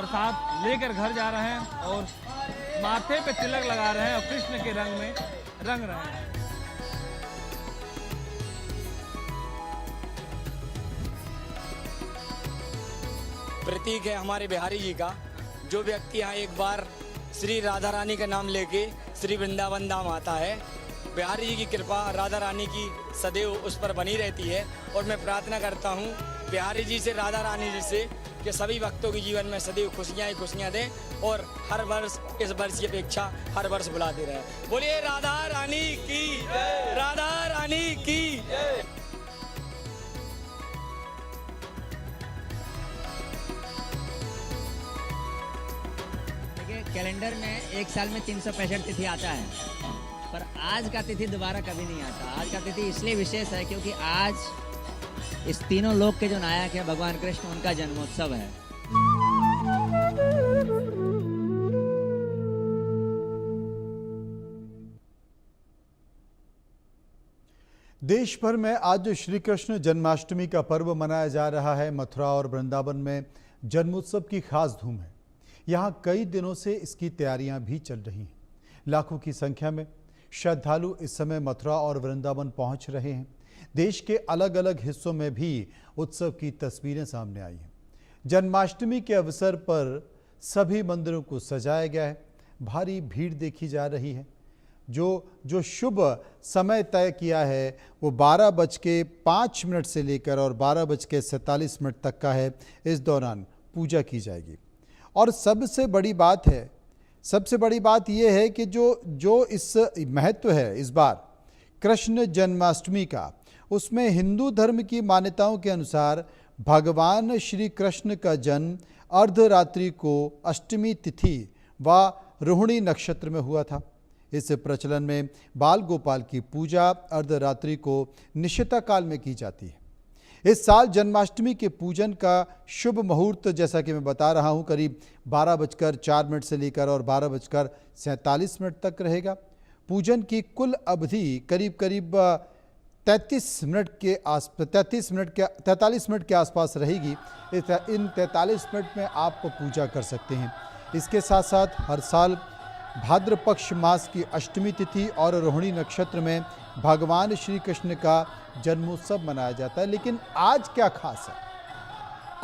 प्रसाद लेकर घर जा रहे हैं और माथे पे तिलक लगा रहे हैं और कृष्ण के रंग में रंग रहे हैं। प्रतीक है हमारे बिहारी जी का। जो व्यक्ति यहाँ एक बार श्री राधा रानी का नाम लेके श्री वृंदावन धाम आता है, बिहारी जी की कृपा राधा रानी की सदैव उस पर बनी रहती है। और मैं प्रार्थना करता हूँ बिहारी जी से, राधा रानी जी से, कि सभी भक्तों के जीवन में सदैव खुशियाँ ही खुशियाँ दें और हर वर्ष इस वर्ष की अपेक्षा हर वर्ष बुलाते रहे। बोलिए राधा रानी की, राधा रानी की। कैलेंडर में एक साल में 365 तिथि आता है, पर आज का तिथि दोबारा कभी नहीं आता। आज का तिथि इसलिए विशेष है क्योंकि आज इस तीनों लोक के जो नायक है भगवान कृष्ण, उनका जन्मोत्सव है। देश भर में आज श्री कृष्ण जन्माष्टमी का पर्व मनाया जा रहा है। मथुरा और वृंदावन में जन्मोत्सव की खास धूम है। यहाँ कई दिनों से इसकी तैयारियां भी चल रही हैं। लाखों की संख्या में श्रद्धालु इस समय मथुरा और वृंदावन पहुंच रहे हैं। देश के अलग अलग हिस्सों में भी उत्सव की तस्वीरें सामने आई हैं। जन्माष्टमी के अवसर पर सभी मंदिरों को सजाया गया है। भारी भीड़ देखी जा रही है। जो शुभ समय तय किया है वो 12:05 से लेकर और 12:47 तक का है। इस दौरान पूजा की जाएगी। और सबसे बड़ी बात यह है कि जो इस महत्व है इस बार कृष्ण जन्माष्टमी का, उसमें हिंदू धर्म की मान्यताओं के अनुसार भगवान श्री कृष्ण का जन्म अर्धरात्रि को अष्टमी तिथि व रोहिणी नक्षत्र में हुआ था। इस प्रचलन में बाल गोपाल की पूजा अर्धरात्रि को निशिता काल में की जाती है। इस साल जन्माष्टमी के पूजन का शुभ मुहूर्त, जैसा कि मैं बता रहा हूं, करीब 12:04 से लेकर और 12:47 तक रहेगा। पूजन की कुल अवधि करीब 43 मिनट के आसपास रहेगी। इन 43 मिनट में आप पूजा कर सकते हैं। इसके साथ साथ हर साल भाद्र पक्ष मास की अष्टमी तिथि और रोहिणी नक्षत्र में भगवान श्री कृष्ण का जन्मोत्सव मनाया जाता है। लेकिन आज क्या खास है?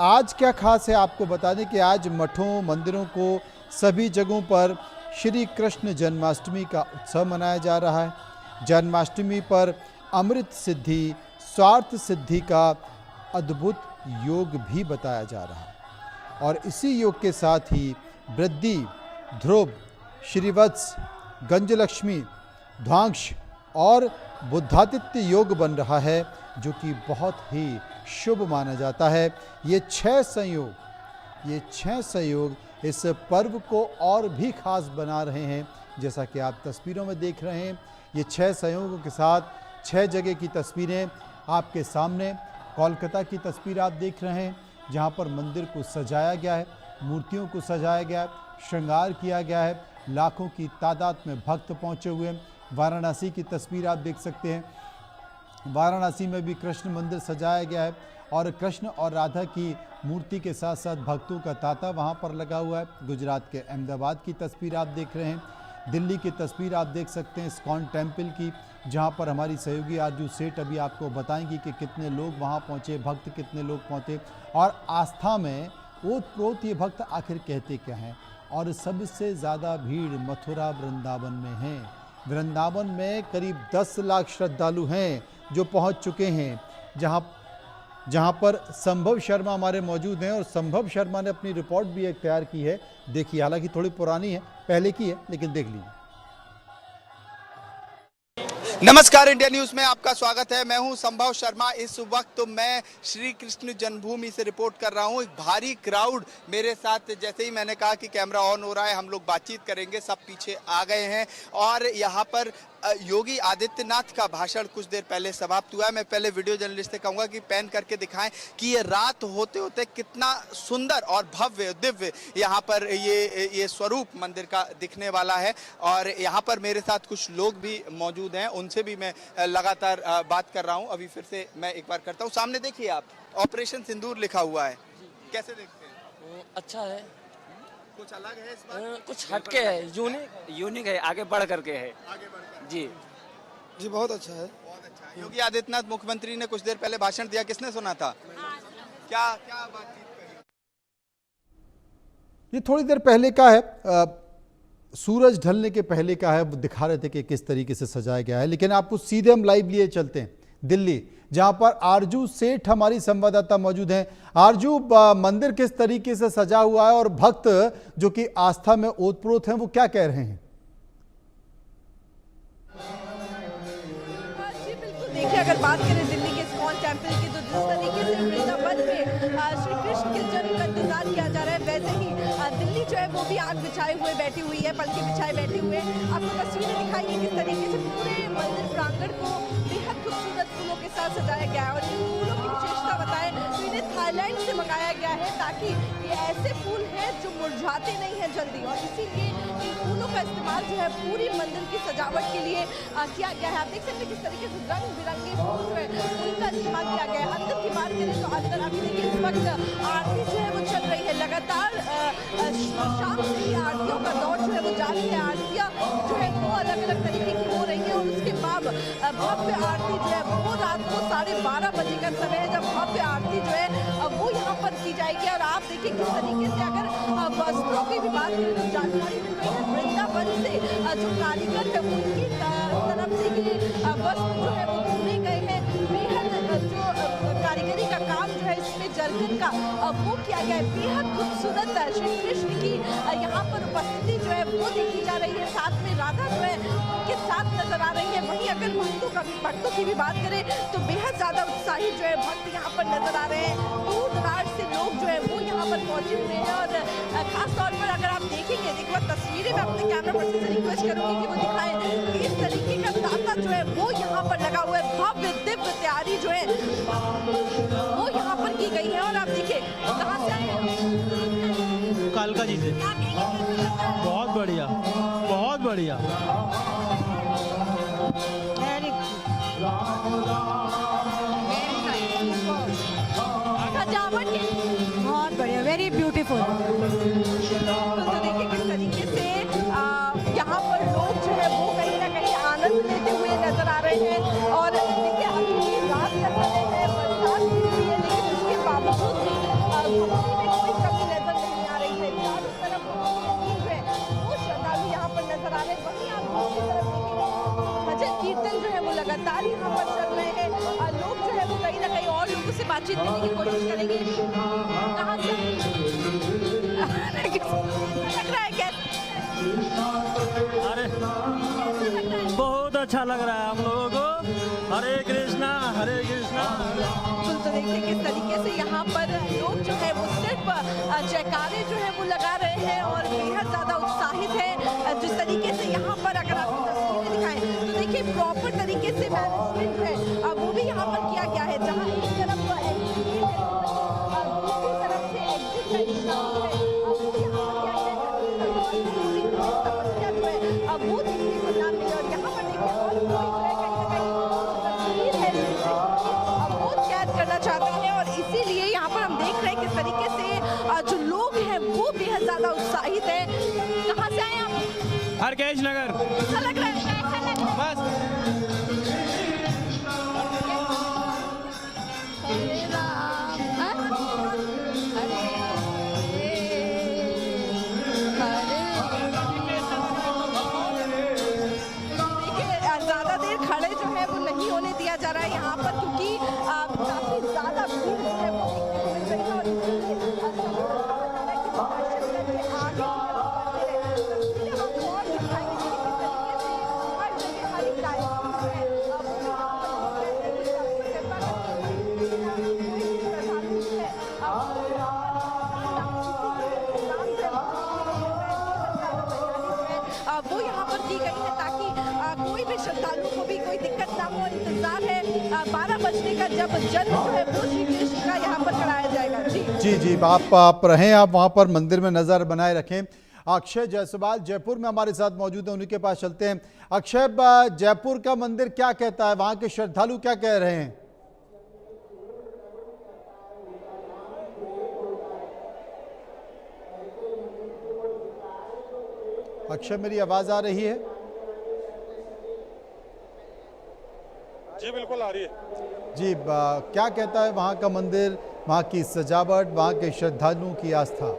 आज क्या खास है आपको बता दें कि आज मठों, मंदिरों को सभी जगहों पर श्री कृष्ण जन्माष्टमी का उत्सव मनाया जा रहा है। जन्माष्टमी पर अमृत सिद्धि, स्वार्थ सिद्धि का अद्भुत योग भी बताया जा रहा है। और इसी योग के साथ ही वृद्धि, ध्रुव, श्रीवत्स, गंजलक्ष्मी, ध्वांश और बुद्धादित्य योग बन रहा है, जो कि बहुत ही शुभ माना जाता है। ये छह संयोग इस पर्व को और भी खास बना रहे हैं। जैसा कि आप तस्वीरों में देख रहे हैं, ये 6 संयोगों के साथ 6 जगह की तस्वीरें आपके सामने। कोलकाता की तस्वीर आप देख रहे हैं, जहाँ पर मंदिर को सजाया गया है, मूर्तियों को सजाया गया है, श्रृंगार किया गया है। लाखों की तादाद में भक्त पहुँचे हुए हैं। वाराणसी की तस्वीर आप देख सकते हैं। वाराणसी में भी कृष्ण मंदिर सजाया गया है और कृष्ण और राधा की मूर्ति के साथ साथ भक्तों का तांता वहाँ पर लगा हुआ है। गुजरात के अहमदाबाद की तस्वीर आप देख रहे हैं। दिल्ली की तस्वीर आप देख सकते हैं इस्कॉन टेम्पल की, जहाँ पर हमारी सहयोगी आरजू सेठ अभी आपको बताएंगी कि कितने लोग वहाँ पहुँचे, भक्त कितने लोग पहुँचे और आस्था में ओतप्रोत ये भक्त आखिर कहते क्या हैं। और सबसे ज़्यादा भीड़ मथुरा वृंदावन में है। वृंदावन में करीब 10 लाख श्रद्धालु हैं जो पहुंच चुके हैं, जहां पर संभव शर्मा हमारे मौजूद हैं और संभव शर्मा ने अपनी रिपोर्ट भी एक तैयार की है। देखिए, हालांकि थोड़ी पुरानी है, पहले की है, लेकिन देख लीजिए। नमस्कार, इंडिया न्यूज में आपका स्वागत है। मैं हूं संभव शर्मा। इस वक्त मैं श्री कृष्ण जन्मभूमि से रिपोर्ट कर रहा हूं। एक भारी क्राउड मेरे साथ, जैसे ही मैंने कहा कि कैमरा ऑन हो रहा है, हम लोग बातचीत करेंगे, सब पीछे आ गए हैं। और यहाँ पर योगी आदित्यनाथ का भाषण कुछ देर पहले समाप्त हुआ है। मैं पहले वीडियो जर्नलिस्ट से कहूँगा कि पैन करके दिखाएं कि ये रात होते होते कितना सुंदर और भव्य दिव्य यहाँ पर ये स्वरूप मंदिर का दिखने वाला है। और यहाँ पर मेरे साथ कुछ लोग भी मौजूद हैं, उनसे भी मैं लगातार बात कर रहा हूँ। अभी फिर से मैं एक बार करता हूँ। सामने देखिए आप, ऑपरेशन सिंदूर लिखा हुआ है, कैसे देखते हैं? अच्छा है, कुछ अलग है इस बार? कुछ हटके है, यूनिक है, आगे बढ़ करके है। आगे बढ़कर जी जी बहुत अच्छा है। बहुत अच्छा है। योगी आदित्यनाथ मुख्यमंत्री ने कुछ देर पहले भाषण दिया, किसने सुना था? क्या क्या बातचीत कही? ये थोड़ी देर पहले का है, सूरज ढलने के पहले का है। वो दिखा रहे थे कि किस तरीके से सजाया गया है, लेकिन आपको सीधे हम लाइव लिए चलते हैं दिल्ली, जहां पर आरजू सेठ हमारी संवाददाता मौजूद हैं। आरजू, मंदिर किस तरीके से सजा हुआ है और भक्त जो कि आस्था में ओतप्रोत हैं वो क्या कह रहे हैं? जी बिल्कुल, देखिए अगर बात करें दिल्ली के इस्कॉन टेम्पल की, तो जिस तरीके से वृंदावन में श्री कृष्ण के जन्म का इंतजार किया जा रहा है, वैसे ही दिल्ली जो है वो भी आग बिछाए हुए बैठी हुई है, पलके बिछाए बैठी हुए। आपको तस्वीरें दिखाई किस तरीके से पूरे मंदिर प्रांगण को बेहद खूबसूरत फूलों के साथ सजाया गया है। और इन फूलों की विशेषता बताएं तो इन्हें थाईलैंड से मंगाया गया है, ताकि ये ऐसे फूल हैं जो मुरझाते नहीं हैं जल्दी, और इसीलिए इन फूलों का इस्तेमाल जो है पूरी मंदिर की सजावट के लिए किया गया है। आप देख सकते हैं किस तरीके से रंग बिरंगे फूल जो है उनका इस्तेमाल किया गया है। अंदर की बात करें तो अंदर अभी देखिए इस वक्त आरती जो है वो चल रही है लगातार। शाम से ही आरतियों का दौर जो है वो जारी है। आरतियाँ जो है वो अलग अलग तरीके की हो रही है, और उसके बाद भव्य आरती जो है वो रात को 12:30 बजे का समय है, जब भव्य आरती जो है वो यहाँ पर की जाएगी। और आप देखिए किस तरीके से अगर वस्त्रों की भी बात करें तो जानकारी मिल रही है वृंदावन से जो कारीगर है उनकी तरफ से ये वस्त्र जो है वो बुने गए हैं। बेहद जो कारीगरी का काम जो है इसमें जरकन का वो किया गया है। बेहद खूबसूरत श्री कृष्ण की यहाँ पर उपस्थिति जो है वो देखी जा रही है। साथ में राधा जो है उनके साथ नजर आ रही है। वहीं अगर भक्तों की भी बात करें तो बेहद ज्यादा उत्साही जो है भक्त यहाँ पर नजर आ रहे हैं। दूर दराज से लोग जो है वो यहाँ पर पहुंचे हुए हैं, और खास तौर पर अगर आप देखेंगे एक बार तस्वीरें में अपने कैमरा पर्सन से रिक्वेस्ट करूंगी कि वो दिखाएं कि इस तरीके का तांता जो है वो यहाँ पर लगा हुआ है। भव्य दिव्य तैयारी जो है वो यहाँ पर की गई है। और आप देखिए कहाँ से आए हैं? कालका जी से। क्या कहेंगे, कैसा लगता है? बहुत बढ़िया, बहुत बढ़िया। सजावट बहुत बढ़िया, वेरी ब्यूटीफुल। तो देखिए किस तरीके से यहाँ पर लोग जो है वो कहीं ना कहीं आनंद लेते हुए नजर आ रहे हैं। और देखिए अभी भी रात का समय है, बरसात भी हुई है, लेकिन उसके बावजूद भी भक्ति में कोई कमी नजर नहीं आ रही है। चारों तरफ जो है वो श्रद्धालु यहाँ पर नजर आ रहे हैं। वहीं आप दूसरी तरफ देखेंगे भजन कीर्तन जो है वो लगातार यहाँ पर चल रहे हैं। लोग जो है वो कहीं ना कहीं और लोगों से बातचीत करने की कोशिश करेंगे। कहाँ से लग रहा है कैसे? अरे बहुत अच्छा लग रहा है हम लोगों को। हरे कृष्णा हरे कृष्णा। तो देखिए किस तरीके से यहाँ पर लोग जो है वो सिर्फ जयकारे जो है वो लगा रहे हैं, और बेहद ज्यादा उत्साहित है। जिस तरीके से यहाँ पर अगर आपको तस्वीरें दिखाएं तो देखिए प्रॉपर तरीके से मैनेजमेंट जो है वो भी यहाँ पर किया गया है। जहाँ एक तरफ एंट्री गेट है, दूसरी तरफ से एग्जिट का इंतजाम है, वो यहाँ पर किया गया है, समस्या जो है वो देखने को ना मिले। और यहाँ पर देखिए और कोई जो है कहीं ना कहीं तस्वीर है वो कैद करना चाहता है, और इसीलिए यहाँ पर हम देख रहे हैं किस तरीके से जो लोग हैं वो बेहद ज्यादा उत्साहित है। कहाँ से आए आप? हरकेश नगर। कैसा लग रहा है? कैसा लग रहा है? बस हरे राम, हाँ? हरे देखिए ज्यादा देर खड़े जो है वो नहीं होने दिया जा रहा है यहाँ पर, क्योंकि काफी ज्यादा भीड़ जो है वो देखने को मिल रही है। और इसीलिए सभी लोग चाह रहे हैं कि वो दर्शन करके आगे जो है वो बढ़ते रहे। तस्वीरें हम और दिखाएंगे कि किस तरीके से हर जगह हर एक कार्यक्रम जो है वो यहाँ पर रहते हुए कृपा करके कोई भी श्रद्धालु जो है वो यहाँ पर की गई है, ताकि कोई भी श्रद्धालु को भी कोई दिक्कत ना हो। इंतजार है 12 बजने का, जब जन्म जो है वो श्री कृष्ण का यहाँ पर कराया जाएगा। जी आप रहें, आप वहां पर मंदिर में नजर बनाए रखें। अक्षय जायसवाल जयपुर में हमारे साथ मौजूद है, उन्हीं के पास चलते हैं। अक्षय, जयपुर का मंदिर क्या कहता है, वहां के श्रद्धालु क्या कह रहे हैं? अक्षय, मेरी आवाज आ रही है? जी बिल्कुल आ रही है। जी, क्या कहता है वहाँ का मंदिर, वहाँ की सजावट, वहाँ के श्रद्धालुओं की आस्था?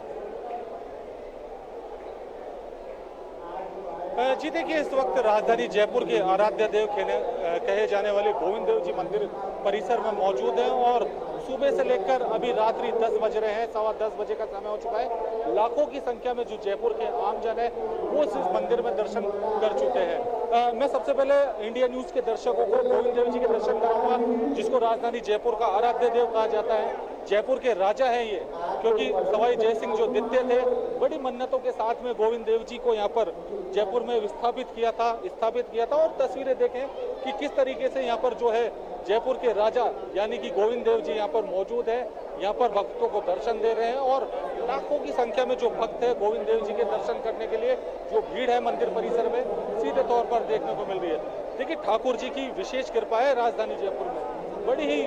जी देखिए, इस वक्त राजधानी जयपुर के आराध्य देव कहे जाने वाले गोविंद देव जी मंदिर परिसर में मौजूद हैं और सुबह से लेकर अभी रात्रि 10 बज रहे हैं, 10:15 बजे का समय हो चुका है। लाखों की संख्या में जो जयपुर के आमजन है वो इस मंदिर में दर्शन कर चुके हैं। मैं सबसे पहले इंडिया न्यूज के दर्शकों को गोविंद देव जी के दर्शन कराऊंगा, जिसको राजधानी जयपुर का आराध्य देव कहा जाता है। जयपुर के राजा हैं ये, क्योंकि सवाई जयसिंह जो द्वितीय थे, बड़ी मन्नतों के साथ में गोविंद देव जी को यहाँ पर जयपुर में स्थापित किया था। और तस्वीरें देखें कि किस तरीके से यहाँ पर जो है जयपुर के राजा यानी कि गोविंद देव जी यहाँ पर मौजूद है, यहाँ पर भक्तों को दर्शन दे रहे हैं और लाखों की संख्या में जो भक्त है गोविंद देव जी के दर्शन करने के लिए जो भीड़ है मंदिर परिसर में सीधे तौर पर देखने को मिल रही है। देखिए, ठाकुर जी की विशेष कृपा है राजधानी जयपुर में, बड़ी ही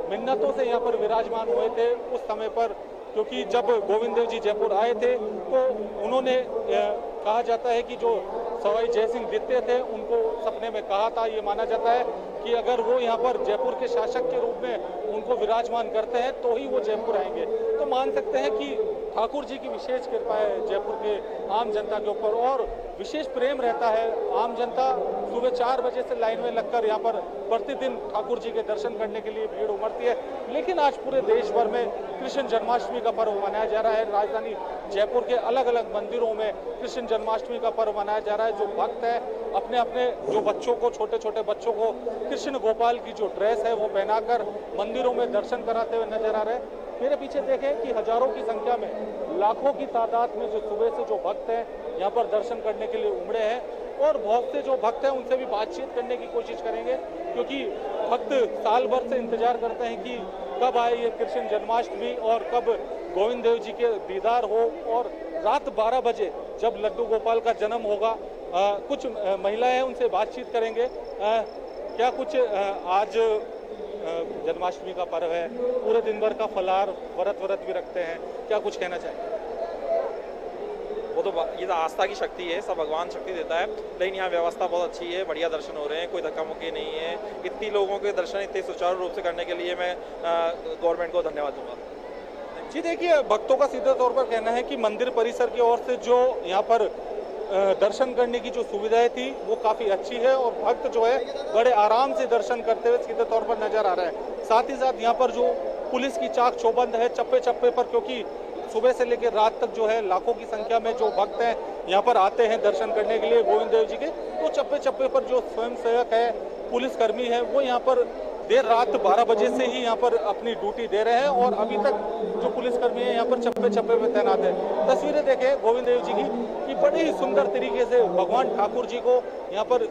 मिन्नतों से यहाँ पर विराजमान हुए थे उस समय पर, क्योंकि जब गोविंद देव जी जयपुर आए थे तो उन्होंने कहा जाता है कि जो सवाई जयसिंह द्वितीय थे उनको सपने में कहा था, ये माना जाता है कि अगर वो यहाँ पर जयपुर के शासक के रूप में उनको विराजमान करते हैं तो ही वो जयपुर आएंगे। तो मान सकते हैं कि ठाकुर जी की विशेष कृपा है जयपुर के आम जनता के ऊपर और विशेष प्रेम रहता है। आम जनता सुबह 4 बजे से लाइन में लगकर यहाँ पर प्रतिदिन ठाकुर जी के दर्शन करने के लिए भीड़ उमड़ती है। लेकिन आज पूरे देश भर में कृष्ण जन्माष्टमी का पर्व मनाया जा रहा है। राजधानी जयपुर के अलग अलग मंदिरों में कृष्ण जन्माष्टमी का पर्व मनाया जा रहा है। जो भक्त है अपने अपने जो बच्चों को, छोटे छोटे बच्चों को कृष्ण गोपाल की जो ड्रेस है वो पहनाकर मंदिरों में दर्शन कराते हुए नजर आ रहे हैं। मेरे पीछे देखें कि हजारों की संख्या में, लाखों की तादाद में जो सुबह से जो भक्त हैं यहाँ पर दर्शन करने के लिए उमड़े हैं और बहुत से जो भक्त हैं उनसे भी बातचीत करने की कोशिश करेंगे, क्योंकि भक्त साल भर से इंतजार करते हैं कि कब आए ये कृष्ण जन्माष्टमी और कब गोविंद देव जी के दीदार हो। और रात 12 बजे जब लड्डू गोपाल का जन्म होगा, कुछ महिलाएं उनसे बातचीत करेंगे। क्या कुछ आज जन्माष्टमी का पर्व है, पूरे दिन भर का फलाहार व्रत भी रखते हैं, क्या कुछ कहना चाहिए? वो तो ये तो आस्था की शक्ति है, सब भगवान शक्ति देता है। लेकिन यहाँ व्यवस्था बहुत अच्छी है, बढ़िया दर्शन हो रहे हैं, कोई धक्का मुक्की नहीं है। इतनी लोगों के दर्शन इतने सुचारू रूप से करने के लिए मैं गवर्नमेंट को धन्यवाद दूंगा। जी देखिए, भक्तों का सीधे तौर पर कहना है कि मंदिर परिसर की ओर से जो यहाँ पर दर्शन करने की जो सुविधाएं थी वो काफ़ी अच्छी है और भक्त जो है बड़े आराम से दर्शन करते हुए सीधे तौर पर नजर आ रहा है। साथ ही साथ यहाँ पर जो पुलिस की चाक चौबंद है चप्पे चप्पे पर, क्योंकि सुबह से लेकर रात तक जो है लाखों की संख्या में जो भक्त हैं यहाँ पर आते हैं दर्शन करने के लिए गोविंद देव जी के, तो चप्पे चप्पे पर जो स्वयंसेवक है, पुलिसकर्मी है, वो यहाँ पर देर रात 12 बजे से ही यहाँ पर अपनी ड्यूटी दे रहे हैं और अभी तक जो पुलिसकर्मी है यहाँ पर चप्पे चप्पे में तैनात है। तस्वीरें देखें गोविंद देव जी की कि बड़े ही सुंदर तरीके से भगवान ठाकुर जी को यहाँ पर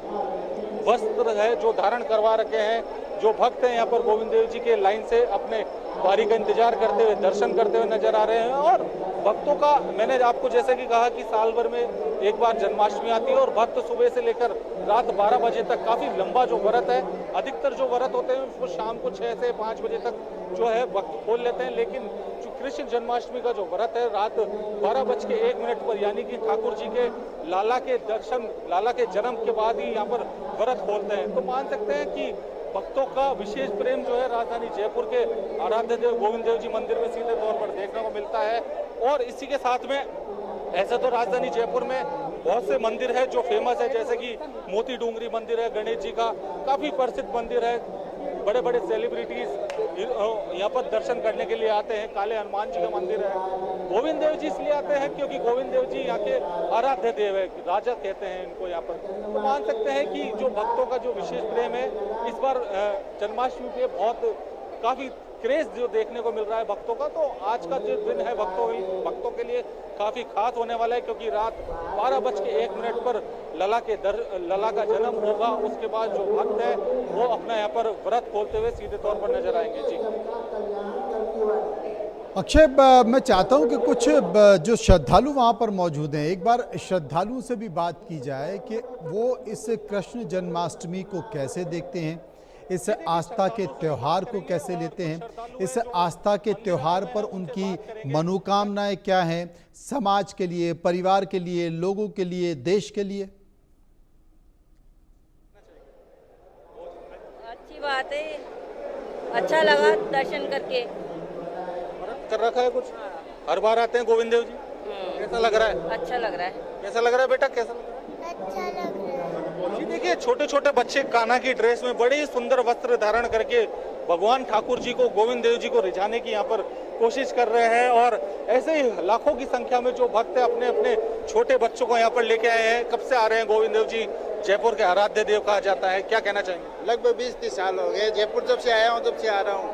वस्त्र है जो धारण करवा रखे हैं। जो भक्त हैं यहाँ पर गोविंद देव जी के लाइन से अपने बारी का इंतजार करते हुए दर्शन करते हुए नजर आ रहे हैं। और भक्तों का, मैंने आपको जैसे कि कहा कि साल भर में एक बार जन्माष्टमी आती है और भक्त सुबह से लेकर रात 12 बजे तक काफी लंबा जो व्रत है, अधिकतर जो व्रत होते हैं वो शाम को 6 से 5 बजे तक जो है भक्त खोल लेते हैं। लेकिन जो कृष्ण जन्माष्टमी का जो व्रत है रात 12:01 पर, यानी कि ठाकुर जी के लाला के दर्शन, लाला के जन्म के बाद ही यहाँ पर व्रत खोलते हैं। तो मान सकते हैं कि भक्तों का विशेष प्रेम जो है राजधानी जयपुर के आराध्य देव गोविंद देव जी मंदिर में सीधे तौर पर देखने को मिलता है। और इसी के साथ में ऐसे तो राजधानी जयपुर में बहुत से मंदिर है जो फेमस है, जैसे कि मोती डूंगरी मंदिर है, गणेश जी का काफी प्रसिद्ध मंदिर है। बड़े बड़े सेलिब्रिटीज यहाँ पर दर्शन करने के लिए आते हैं। काले हनुमान जी का मंदिर है। गोविंद देव जी इसलिए आते हैं क्योंकि गोविंद देव जी यहाँ के आराध्य देव है, राजा कहते हैं इनको यहाँ पर। तो मान सकते हैं कि जो भक्तों का जो विशेष प्रेम है इस बार जन्माष्टमी पे बहुत काफी क्रेज जो देखने को मिल रहा है भक्तों का। तो आज का जो दिन है भक्तों के लिए काफी खास होने वाला है, क्योंकि रात 12:01 पर लला का जन्म होगा। उसके बाद जो भक्त है वो अपना यहाँ पर व्रत खोलते हुए सीधे तौर पर नजर आएंगे। जी अक्षय, मैं चाहता हूं कि कुछ जो श्रद्धालु वहां पर मौजूद हैं, एक बार श्रद्धालुओं से भी बात की जाए कि वो इस कृष्ण जन्माष्टमी को कैसे देखते हैं। इस आस्था के त्यौहार को कैसे लेते हैं, इस आस्था के त्यौहार पर उनकी मनोकामनाएं क्या हैं, समाज के लिए, परिवार के लिए, लोगों के लिए, देश के लिए। अच्छी बात है, अच्छा लगा दर्शन करके। कर रखा है कुछ, हर बार आते हैं गोविंद देव जी, कैसा लग रहा है? अच्छा लग रहा है। कैसा लग रहा है बेटा, कैसा लग रहा है? अच्छा लग रहा है। जी देखिए, छोटे छोटे बच्चे कान्हा की ड्रेस में बड़े सुंदर वस्त्र धारण करके भगवान ठाकुर जी को, गोविंद देव जी को रिझाने की यहाँ पर कोशिश कर रहे हैं। और ऐसे ही लाखों की संख्या में जो भक्त है अपने अपने छोटे बच्चों को यहाँ पर लेके आए हैं। कब से आ रहे हैं गोविंद देव जी? जयपुर के आराध्य देव कहा जाता है, क्या कहना चाहेंगे? लगभग 20-30 साल हो गए, जयपुर जब से आया हूँ तब से आ रहा हूँ।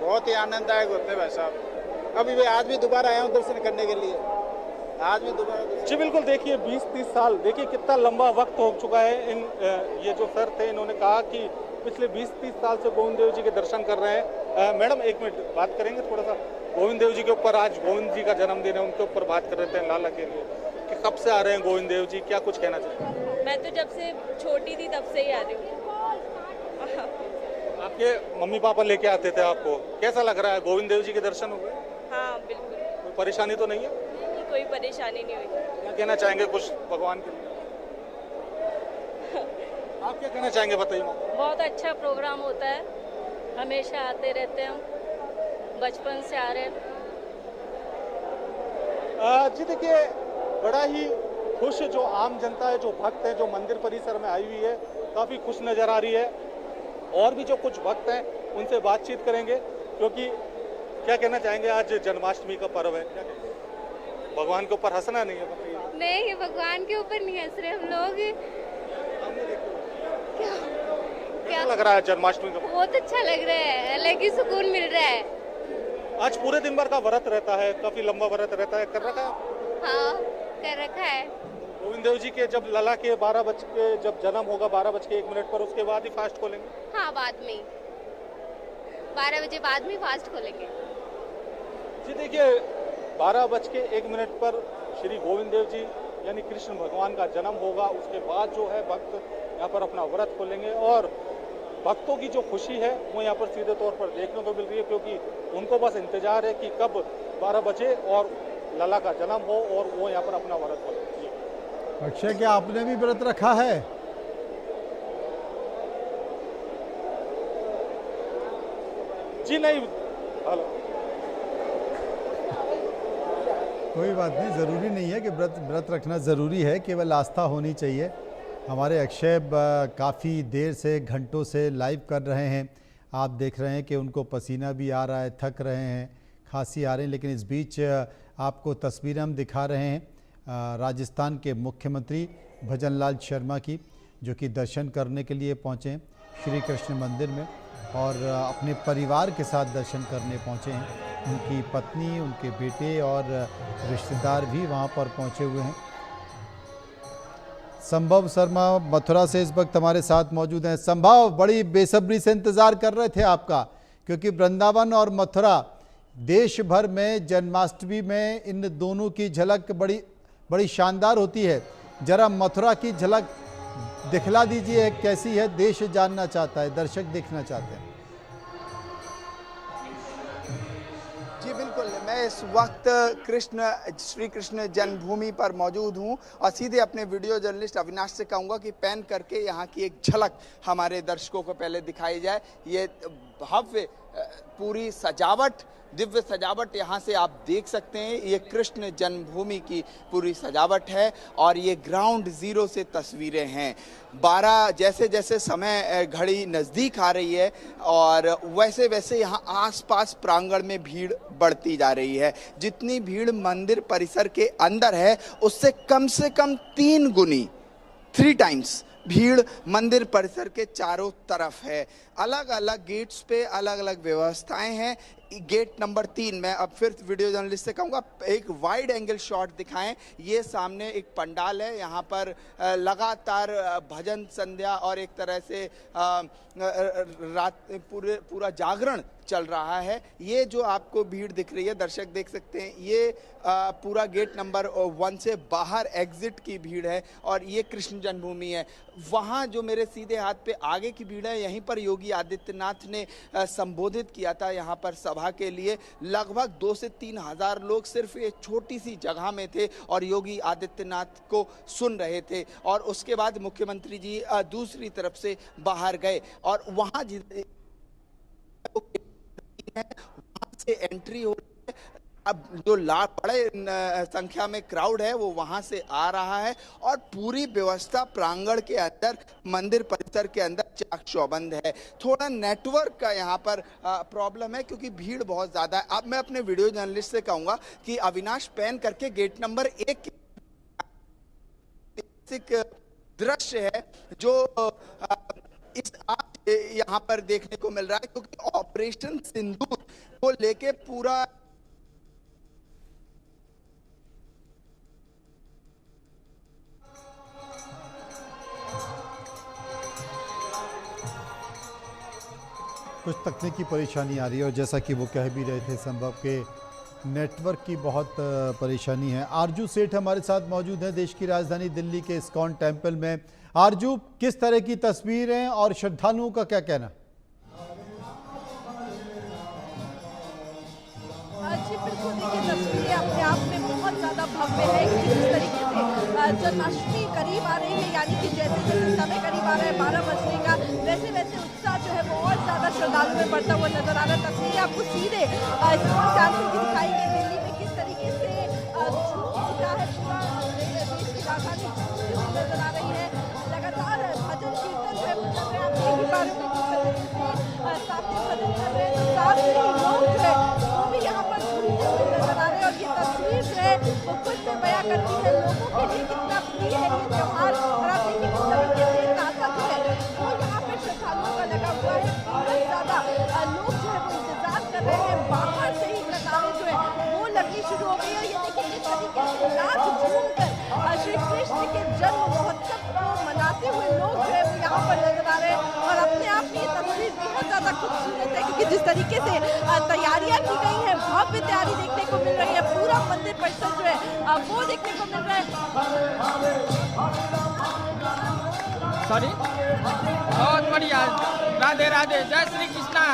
बहुत ही आनंददायक होते हैं भाई साहब। अभी मैं आज भी दोबारा आया हूँ दर्शन करने के लिए, आज भी दोबारा। जी बिल्कुल, देखिए 20-30 साल, देखिए कितना लंबा वक्त हो चुका है। ये जो सर थे इन्होंने कहा कि पिछले 20-30 साल से गोविंद देव जी के दर्शन कर रहे हैं। मैडम एक मिनट बात करेंगे थोड़ा सा गोविंद देव जी के ऊपर। आज गोविंद जी का जन्मदिन है, उनके ऊपर बात कर रहे थे लाला के लिए कि कब से आ रहे हैं गोविंद देव जी, क्या कुछ कहना चाहिए? मैं तो जब से छोटी थी तब से ही आ रही हूँ। आपके मम्मी पापा लेके आते थे आपको, कैसा लग रहा है? गोविंद देव जी के दर्शन हो गए? हाँ बिल्कुल। कोई परेशानी तो नहीं है? नहीं, कोई परेशानी नहीं हुई। क्या कहना चाहेंगे कुछ भगवान के लिए? आप क्या कहना चाहेंगे बताइए। बहुत अच्छा प्रोग्राम होता है, हमेशा आते रहते हैं हम, बचपन से आ रहे हैं। जी देखिए, बड़ा ही खुश जो आम जनता है, जो भक्त है, जो मंदिर परिसर में आई हुई है, काफ़ी खुश नज़र आ रही है। और भी जो कुछ भक्त हैं उनसे बातचीत करेंगे, क्योंकि क्या कहना चाहेंगे? आज जन्माष्टमी का पर्व है, क्या कहेंगे? भगवान के ऊपर हंसना नहीं है, बताइए। नहीं, भगवान के ऊपर नहीं हंस रहे हम लोग। क्या लग रहा है जन्माष्टमी का? बहुत अच्छा लग रहा है, अलग ही सुकून मिल रहा है। आज पूरे दिन भर का व्रत रहता है, काफी लंबा व्रत रहता है, कर रखा है? हाँ कर रखा है। गोविंद देव जी के जब लला के 12 बज के जब जन्म होगा 12:01 पर, उसके बाद ही फास्ट खोलेंगे? हाँ बाद में 12 बजे बाद में फास्ट खोलेंगे। जी देखिए, 12:01 पर श्री गोविंद देव जी यानी कृष्ण भगवान का जन्म होगा। उसके बाद जो है भक्त यहाँ पर अपना व्रत खोलेंगे और भक्तों की जो खुशी है वो यहाँ पर सीधे तौर पर देखने को मिल रही है, क्योंकि उनको बस इंतजार है कि कब 12 बजे और लला का जन्म हो और वो यहाँ पर अपना व्रत खोलें। अक्षय, क्या आपने भी व्रत रखा है? जी नहीं। हेलो, कोई बात नहीं, ज़रूरी नहीं है कि व्रत रखना ज़रूरी है, केवल आस्था होनी चाहिए। हमारे अक्षय काफ़ी देर से, घंटों से लाइव कर रहे हैं। आप देख रहे हैं कि उनको पसीना भी आ रहा है, थक रहे हैं, खांसी आ रही है, लेकिन इस बीच आपको तस्वीरें हम दिखा रहे हैं राजस्थान के मुख्यमंत्री भजनलाल शर्मा की, जो कि दर्शन करने के लिए पहुँचे हैं श्री कृष्ण मंदिर में और अपने परिवार के साथ दर्शन करने पहुँचे हैं। उनकी पत्नी, उनके बेटे और रिश्तेदार भी वहाँ पर पहुँचे हुए हैं। संभव शर्मा मथुरा से इस वक्त हमारे साथ मौजूद हैं। संभव, बड़ी बेसब्री से इंतज़ार कर रहे थे आपका, क्योंकि वृंदावन और मथुरा देश भर में जन्माष्टमी में इन दोनों की झलक बड़ी शानदार होती है। जरा मथुरा की झलक दिखला दीजिए, कैसी है? देश जानना चाहता है, दर्शक देखना चाहते हैं। जी बिल्कुल, मैं इस वक्त श्री कृष्ण जन्मभूमि पर मौजूद हूं और सीधे अपने वीडियो जर्नलिस्ट अविनाश से कहूंगा कि पैन करके यहां की एक झलक हमारे दर्शकों को पहले दिखाई जाए। ये भव्य पूरी सजावट, दिव्य सजावट यहाँ से आप देख सकते हैं। ये कृष्ण जन्मभूमि की पूरी सजावट है और ये ग्राउंड जीरो से तस्वीरें हैं। 12 जैसे जैसे समय घड़ी नज़दीक आ रही है और वैसे वैसे यहाँ आसपास प्रांगण में भीड़ बढ़ती जा रही है। जितनी भीड़ मंदिर परिसर के अंदर है उससे कम से कम 3 गुनी, 3 टाइम्स भीड़ मंदिर परिसर के चारों तरफ है। अलग अलग गेट्स पे अलग अलग व्यवस्थाएं हैं। गेट नंबर 3 में अब फिर वीडियो जर्नलिस्ट से कहूँगा एक वाइड एंगल शॉट दिखाएं। ये सामने एक पंडाल है, यहाँ पर लगातार भजन संध्या और एक तरह से रात पूरा जागरण चल रहा है। ये जो आपको भीड़ दिख रही है, दर्शक देख सकते हैं, ये पूरा गेट नंबर 1 से बाहर एग्जिट की भीड़ है और ये कृष्ण जन्मभूमि है। वहाँ जो मेरे सीधे हाथ पे आगे की भीड़ है, यहीं पर योगी आदित्यनाथ ने संबोधित किया था यहाँ पर सभा के लिए। लगभग 2 से 3 हज़ार लोग सिर्फ एक छोटी सी जगह में थे और योगी आदित्यनाथ को सुन रहे थे और उसके बाद मुख्यमंत्री जी दूसरी तरफ से बाहर गए और वहाँ से एंट्री हो। अब जो बड़े संख्या में क्राउड है वो वहां से आ रहा है और पूरी व्यवस्था प्रांगण के अंदर, मंदिर परिसर के अंदर चाक चौबंद है। थोड़ा नेटवर्क का यहाँ पर प्रॉब्लम है क्योंकि भीड़ बहुत ज्यादा है। अब मैं अपने वीडियो जर्नलिस्ट से कहूंगा कि अविनाश पैन करके गेट नंबर 1 दृश्य है जो इस आज यहाँ पर देखने को मिल रहा है, क्योंकि ऑपरेशन सिंदूर को लेके पूरा कुछ तकनीकी परेशानी आ रही है और जैसा कि वो कह भी रहे थे, संभव के नेटवर्क की बहुत परेशानी है। आरजू सेठ हमारे साथ मौजूद हैं देश की राजधानी दिल्ली के इस्कॉन टेम्पल में। आरजू, किस तरह की तस्वीरें और श्रद्धालुओं का क्या कहना? जी बिल्कुल, देखिए तस्वीरें अपने आप में बहुत ज़्यादा भव्य है कि जिस तरीके से जन्माष्टमी करीब आ रही है, यानी कि जैसे जैसे समय करीब आ रहा है 12 बजने का, वैसे वैसे उत्साह जो है वो और ज़्यादा श्रद्धालुओं में बढ़ता हुआ नजर आ रहा है। तस्वीरें आपको सीधे इस्कॉन टेम्पल की दिखाई गई दिल्ली में किस तरीके से झूम उठा है पूरा देश की राजधानी नजर आ रही है। लगातार भजन कीर्तन जो है वो चल रहे हैं। आप देख ही पा रहे हो किस तरीके से सामने भजन कर रहे हैं, तो साथ ही लोग जो है वो भी यहाँ पर झूमते हुए नजर आ रहे हैं। और ये तस्वीर जो है वो खुद में बयां करती है लोगों के लिए कितना प्रिय है ये त्योहार। और आप देखिए किस तरीके से तांता जो है वो यहाँ पे श्रद्धालुओं का लगा हुआ है। बहुत ज्यादा लोग जो है वो इंतजार कर रहे हैं। बाहर से ही कतारें जो है वो लगनी शुरू हो गई है। ये देखिए किस तरीके से नाच झूम कर श्री कृष्ण के जन्म महोत्सव को मनाते हुए लोग जो है वो यहाँ पर नजर आ रहे हैं। और अपने आप में ये तस्वीर बहुत ज्यादा खूबसूरत है, क्योंकि जिस तरीके से तैयारियां की गई हैं, भव्य तैयारी देखने को मिल रही है। पूरा मंदिर परिसर जो है वो देखने को मिल रहा है। सॉरी, बहुत बढ़िया। राधे राधे, जय श्री कृष्णा।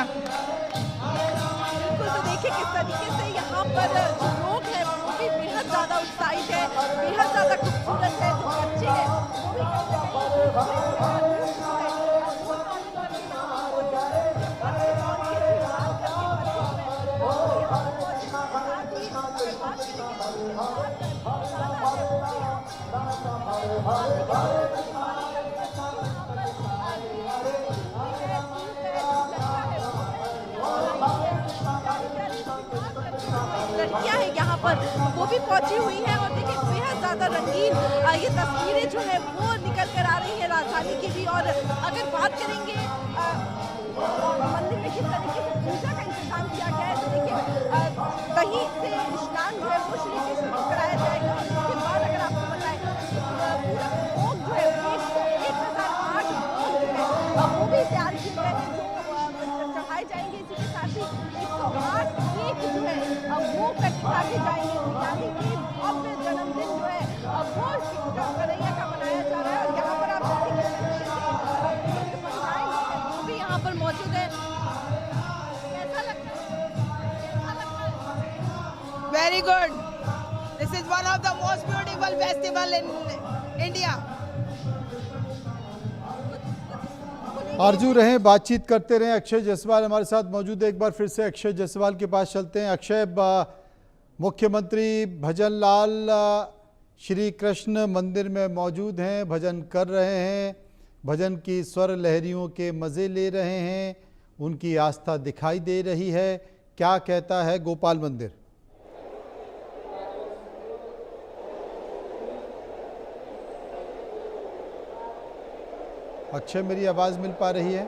बिल्कुल, तो देखिए किस तरीके से यहाँ पर जो लोग हैं वो भी बेहद ज्यादा उत्साहित है, बेहद ज्यादा खूबसूरत है। जो बच्चे हैं वो भी लड़कियां हैं यहाँ पर, वो भी पहुंची हुई हैं। और देखिए बेहद ज्यादा रंगीन ये तस्वीरें जो है वो निकल कर आ रही है राजधानी की भी। और अगर बात करेंगे मंदिर में किस तरीके से पूजा का इंतजाम किया गया है, तो देखिए कहीं से स्नान जो है वो श्री कृष्ण को कराया जाएगा। और उसके बाद अगर आपको बताएं पूरा भोग जो है 1008 भोग जो है वो भी तैयार किए गए हैं जो चढ़ाए जाएंगे। इसी के साथ ही 108 केक जो है वो काटे जाएंगे। यानी कि भव्य जन्मदिन जो है वो कन्हैया का मनाया जा रहा है। और यहाँ पर आप देखिए वो भी यहाँ पर मौजूद है। कैसा लगता है? Very good. This is one of the most beautiful festival in India. आरजू रहें, बातचीत करते रहें। अक्षय जायसवाल हमारे साथ मौजूद है। एक बार फिर से अक्षय जायसवाल के पास चलते हैं। अक्षय, मुख्यमंत्री भजन लाल श्री कृष्ण मंदिर में मौजूद हैं, भजन कर रहे हैं, भजन की स्वर लहरियों के मज़े ले रहे हैं, उनकी आस्था दिखाई दे रही है। क्या कहता है गोपाल मंदिर? अक्षय, मेरी आवाज़ मिल पा रही है?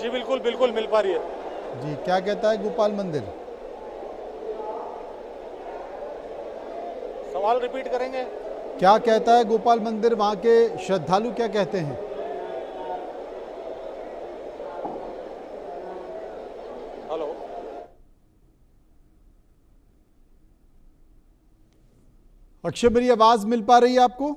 जी जी बिल्कुल बिल्कुल मिल पा रही है। जी, क्या कहता है गोपाल मंदिर? सवाल रिपीट करेंगे? क्या कहता है गोपाल मंदिर, वहां के श्रद्धालु क्या कहते हैं? हेलो, अक्षय, मेरी आवाज मिल पा रही है आपको?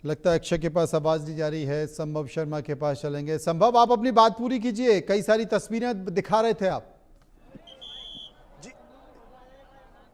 लगता है अक्षय के पास आवाज नहीं जा रही है। संभव शर्मा के पास चलेंगे। संभव, आप अपनी बात पूरी कीजिए, कई सारी तस्वीरें दिखा रहे थे आप।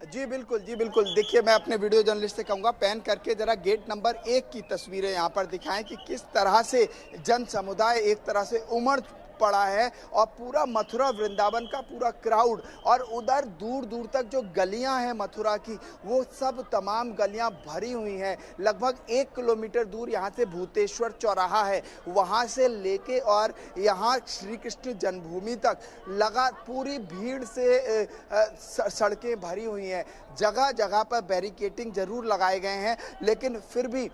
जी बिल्कुल। देखिए, मैं अपने वीडियो जर्नलिस्ट से कहूँगा पैन करके जरा गेट नंबर 1 की तस्वीरें यहाँ पर दिखाएं कि किस तरह से जन समुदाय एक तरह से उमड़ पड़ा है और पूरा मथुरा वृंदावन का पूरा क्राउड और उधर दूर दूर तक जो गलियां हैं मथुरा की, वो सब तमाम गलियां भरी हुई हैं। लगभग 1 किलोमीटर दूर यहाँ से भूतेश्वर चौराहा है, वहाँ से लेके और यहाँ श्री कृष्ण जन्मभूमि तक लगा पूरी भीड़ से सड़कें भरी हुई हैं। जगह जगह पर बैरिकेटिंग जरूर लगाए गए हैं, लेकिन फिर भी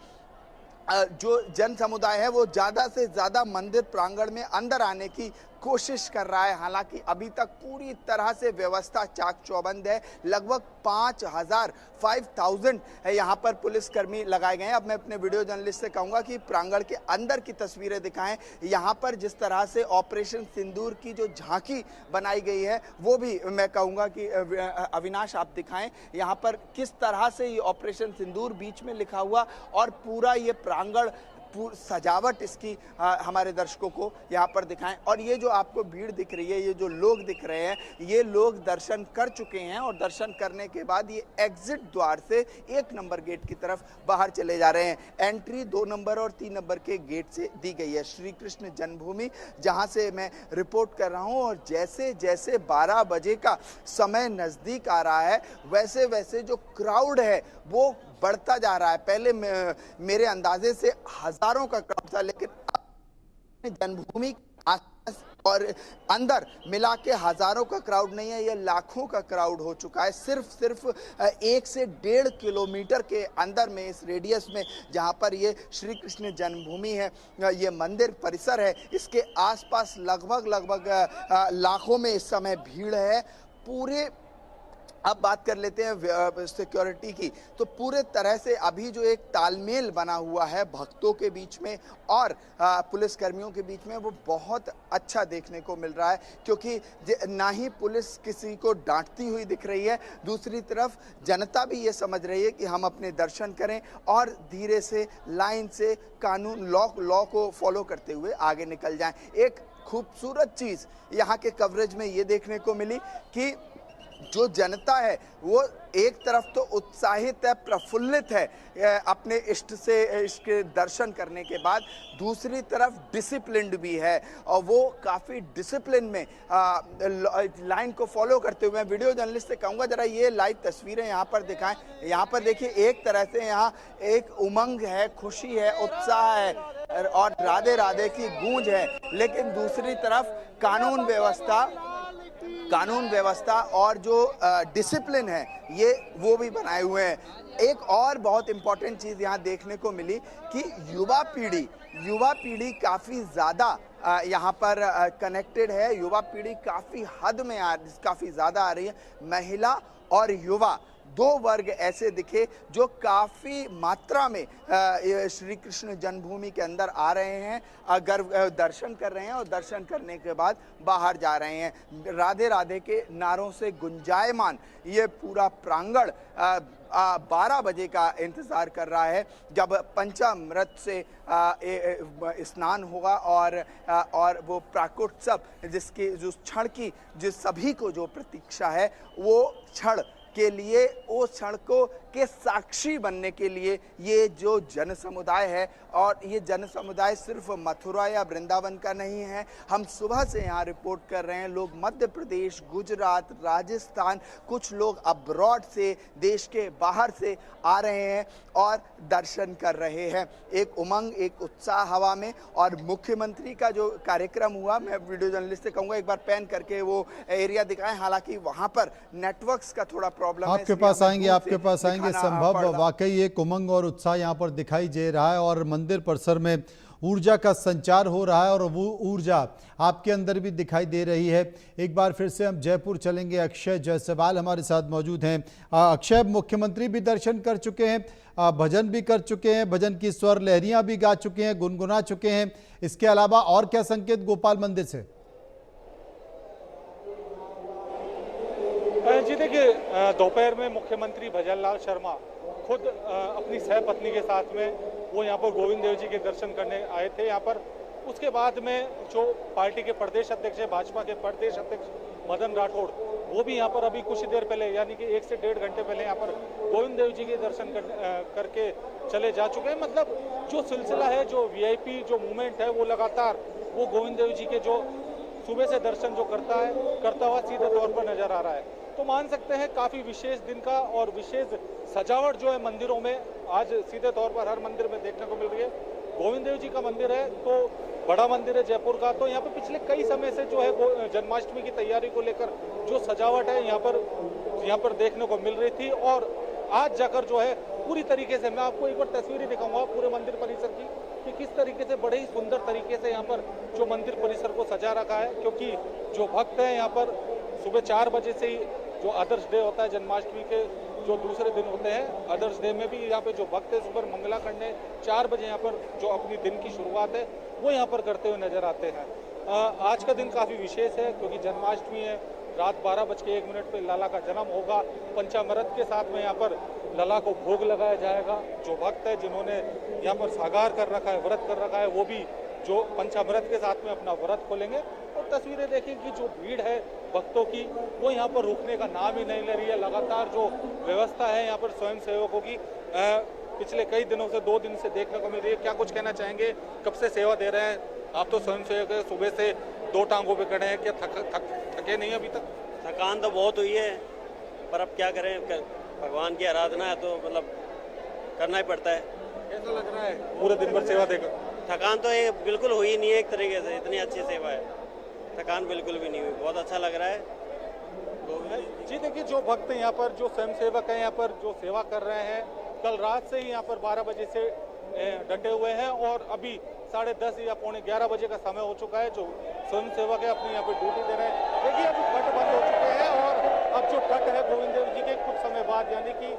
जो जन समुदाय है वो ज़्यादा से ज़्यादा मंदिर प्रांगण में अंदर आने की कोशिश कर रहा है। हालांकि अभी तक पूरी तरह से व्यवस्था चाक चौबंद है। लगभग 5,000 यहाँ पर पुलिसकर्मी लगाए गए हैं। अब मैं अपने वीडियो जर्नलिस्ट से कहूँगा कि प्रांगण के अंदर की तस्वीरें दिखाएं। यहाँ पर जिस तरह से ऑपरेशन सिंदूर की जो झांकी बनाई गई है वो भी मैं कहूँगा कि अविनाश आप दिखाएं। यहाँ पर किस तरह से ये ऑपरेशन सिंदूर बीच में लिखा हुआ और पूरा ये प्रांगण सजावट इसकी हमारे दर्शकों को यहाँ पर दिखाएं। और ये जो आपको भीड़ दिख रही है, ये जो लोग दिख रहे हैं, ये लोग दर्शन कर चुके हैं और दर्शन करने के बाद ये एग्जिट द्वार से 1 नंबर गेट की तरफ बाहर चले जा रहे हैं। एंट्री 2 नंबर और 3 नंबर के गेट से दी गई है। श्री कृष्ण जन्मभूमि जहाँ से मैं रिपोर्ट कर रहा हूँ और जैसे जैसे 12 बजे का समय नज़दीक आ रहा है वैसे वैसे जो क्राउड है वो बढ़ता जा रहा है। पहले मेरे अंदाजे से हजारों का क्राउड था, लेकिन जन्मभूमि आसपास और अंदर मिला के हजारों का क्राउड नहीं है, ये लाखों का क्राउड हो चुका है। सिर्फ 1 से 1.5 किलोमीटर के अंदर में, इस रेडियस में जहां पर ये श्री कृष्ण जन्मभूमि है, ये मंदिर परिसर है, इसके आसपास लगभग लाखों में इस समय भीड़ है। पूरे अब बात कर लेते हैं सिक्योरिटी की, तो पूरे तरह से अभी जो एक तालमेल बना हुआ है भक्तों के बीच में और पुलिसकर्मियों के बीच में, वो बहुत अच्छा देखने को मिल रहा है। क्योंकि ना ही पुलिस किसी को डांटती हुई दिख रही है, दूसरी तरफ जनता भी ये समझ रही है कि हम अपने दर्शन करें और धीरे से लाइन से कानून लॉ को फॉलो करते हुए आगे निकल जाएं। एक खूबसूरत चीज़ यहाँ के कवरेज में ये देखने को मिली कि जो जनता है वो एक तरफ तो उत्साहित है, प्रफुल्लित है अपने इष्ट से इसके दर्शन करने के बाद, दूसरी तरफ डिसिप्लिन्ड भी है और वो काफ़ी डिसिप्लिन में लाइन को फॉलो करते हुए। मैं वीडियो जर्नलिस्ट से कहूँगा जरा ये लाइव तस्वीरें यहाँ पर दिखाएं। यहाँ पर देखिए, एक तरह से यहाँ एक उमंग है, खुशी है, उत्साह है और राधे राधे की गूंज है, लेकिन दूसरी तरफ कानून व्यवस्था और जो डिसिप्लिन है ये वो भी बनाए हुए हैं। एक और बहुत इंपॉर्टेंट चीज़ यहाँ देखने को मिली कि युवा पीढ़ी काफ़ी ज़्यादा यहाँ पर कनेक्टेड है। युवा पीढ़ी काफ़ी हद में काफ़ी ज़्यादा आ रही है। महिला और युवा 2 वर्ग ऐसे दिखे जो काफ़ी मात्रा में श्री कृष्ण जन्मभूमि के अंदर आ रहे हैं, अगर दर्शन कर रहे हैं और दर्शन करने के बाद बाहर जा रहे हैं। राधे राधे के नारों से गुंजायमान ये पूरा प्रांगण 12 बजे का इंतज़ार कर रहा है, जब पंचामृत से स्नान होगा और वो प्राकोत्सव जिसकी जो क्षण की जिस सभी को जो प्रतीक्षा है, वो क्षण के लिए, उस क्षण को के साक्षी बनने के लिए ये जो जन समुदाय है, और ये जन समुदाय सिर्फ मथुरा या वृंदावन का नहीं है। हम सुबह से यहाँ रिपोर्ट कर रहे हैं, लोग मध्य प्रदेश, गुजरात, राजस्थान, कुछ लोग अब्रॉड से, देश के बाहर से आ रहे हैं और दर्शन कर रहे हैं। एक उमंग, एक उत्साह हवा में। और मुख्यमंत्री का जो कार्यक्रम हुआ, मैं वीडियो जर्नलिस्ट से कहूँगा एक बार पैन करके वो एरिया दिखाएं। हालांकि वहाँ पर नेटवर्क्स का थोड़ा प्रॉब्लम है। आपके पास आएंगे संभव, वाकई एक उमंग और उत्साह यहाँ पर दिखाई दे रहा है और मंदिर परिसर में ऊर्जा का संचार हो रहा है और वो ऊर्जा आपके अंदर भी दिखाई दे रही है। एक बार फिर से हम जयपुर चलेंगे। अक्षय जायसवाल हमारे साथ मौजूद हैं। अक्षय, मुख्यमंत्री भी दर्शन कर चुके हैं, भजन भी कर चुके हैं, भजन की स्वर लहरियां भी गा चुके हैं, गुनगुना चुके हैं। इसके अलावा और क्या संकेत गोपाल मंदिर से? जी देखिए, दोपहर में मुख्यमंत्री भजन लाल शर्मा खुद अपनी सहपत्नी के साथ में वो यहाँ पर गोविंद देव जी के दर्शन करने आए थे यहाँ पर। उसके बाद में जो पार्टी के प्रदेश अध्यक्ष है, भाजपा के प्रदेश अध्यक्ष मदन राठौड़, वो भी यहाँ पर अभी कुछ देर पहले यानी कि 1 से 1.5 घंटे पहले यहाँ पर गोविंद देव जी के दर्शन करके चले जा चुके हैं। मतलब जो सिलसिला है, जो वीआईपी जो मूवमेंट है, वो लगातार वो गोविंद देव जी के जो सुबह से दर्शन जो करता हुआ सीधे तौर पर नजर आ रहा है। तो मान सकते हैं काफी विशेष दिन का और विशेष सजावट जो है मंदिरों में आज सीधे तौर पर हर मंदिर में देखने को मिल रही है। गोविंद देव जी का मंदिर है तो बड़ा मंदिर है जयपुर का, तो यहाँ पे पिछले कई समय से जो है जन्माष्टमी की तैयारी को लेकर जो सजावट है यहाँ पर देखने को मिल रही थी। और आज जाकर जो है पूरी तरीके से मैं आपको एक बार तस्वीरें दिखाऊंगा पूरे मंदिर परिसर की कि किस तरीके से बड़े ही सुंदर तरीके से यहाँ पर जो मंदिर परिसर को सजा रखा है। क्योंकि जो भक्त हैं यहाँ पर सुबह 4 बजे से ही जो अदर्स डे होता है जन्माष्टमी के जो दूसरे दिन होते हैं, अदर्स डे में भी यहाँ पे जो भक्त है सुबह मंगला करने 4 बजे यहाँ पर जो अपनी दिन की शुरुआत है वो यहाँ पर करते हुए नजर आते हैं। आज का दिन काफी विशेष है क्योंकि जन्माष्टमी है। रात 12:01 पे लला का जन्म होगा। पंचामृत के साथ में यहाँ पर लला को भोग लगाया जाएगा। जो भक्त है जिन्होंने यहाँ पर सागार कर रखा है, व्रत कर रखा है, वो भी जो पंचामृत के साथ में अपना व्रत खोलेंगे। और तस्वीरें देखिए कि जो भीड़ है भक्तों की वो यहाँ पर रुकने का नाम ही नहीं ले रही है। लगातार जो व्यवस्था है यहाँ पर स्वयं सेवकों की पिछले कई दिनों से 2 दिन से देखने को मिल रही है। क्या कुछ कहना चाहेंगे? कब से सेवा दे रहे हैं आप? तो स्वयं सेवक है, सुबह से 2 टांगों पे खड़े हैं। क्या थके नहीं अभी तक? थकान तो बहुत हुई है पर अब क्या करें, भगवान की आराधना है तो मतलब करना ही पड़ता है। कैसा लग रहा है पूरे दिन भर सेवा देकर? थकान तो ये बिल्कुल हुई नहीं है, एक तरीके से इतनी अच्छी सेवा है, थकान बिल्कुल भी नहीं हुई, बहुत अच्छा लग रहा है। जी देखिए, जो भक्त यहाँ पर जो स्वयं सेवक हैं यहाँ पर जो सेवा कर रहे हैं, कल रात से ही यहाँ पर 12 बजे से डटे हुए हैं और अभी 10:30 या 11:45 बजे का समय हो चुका है। जो स्वयं सेवक है अपनी यहाँ पर ड्यूटी दे रहे हैं। देखिए अभी पट बंद हो चुके हैं और अब जो पट है गोविंद देव जी के कुछ समय बाद यानी कि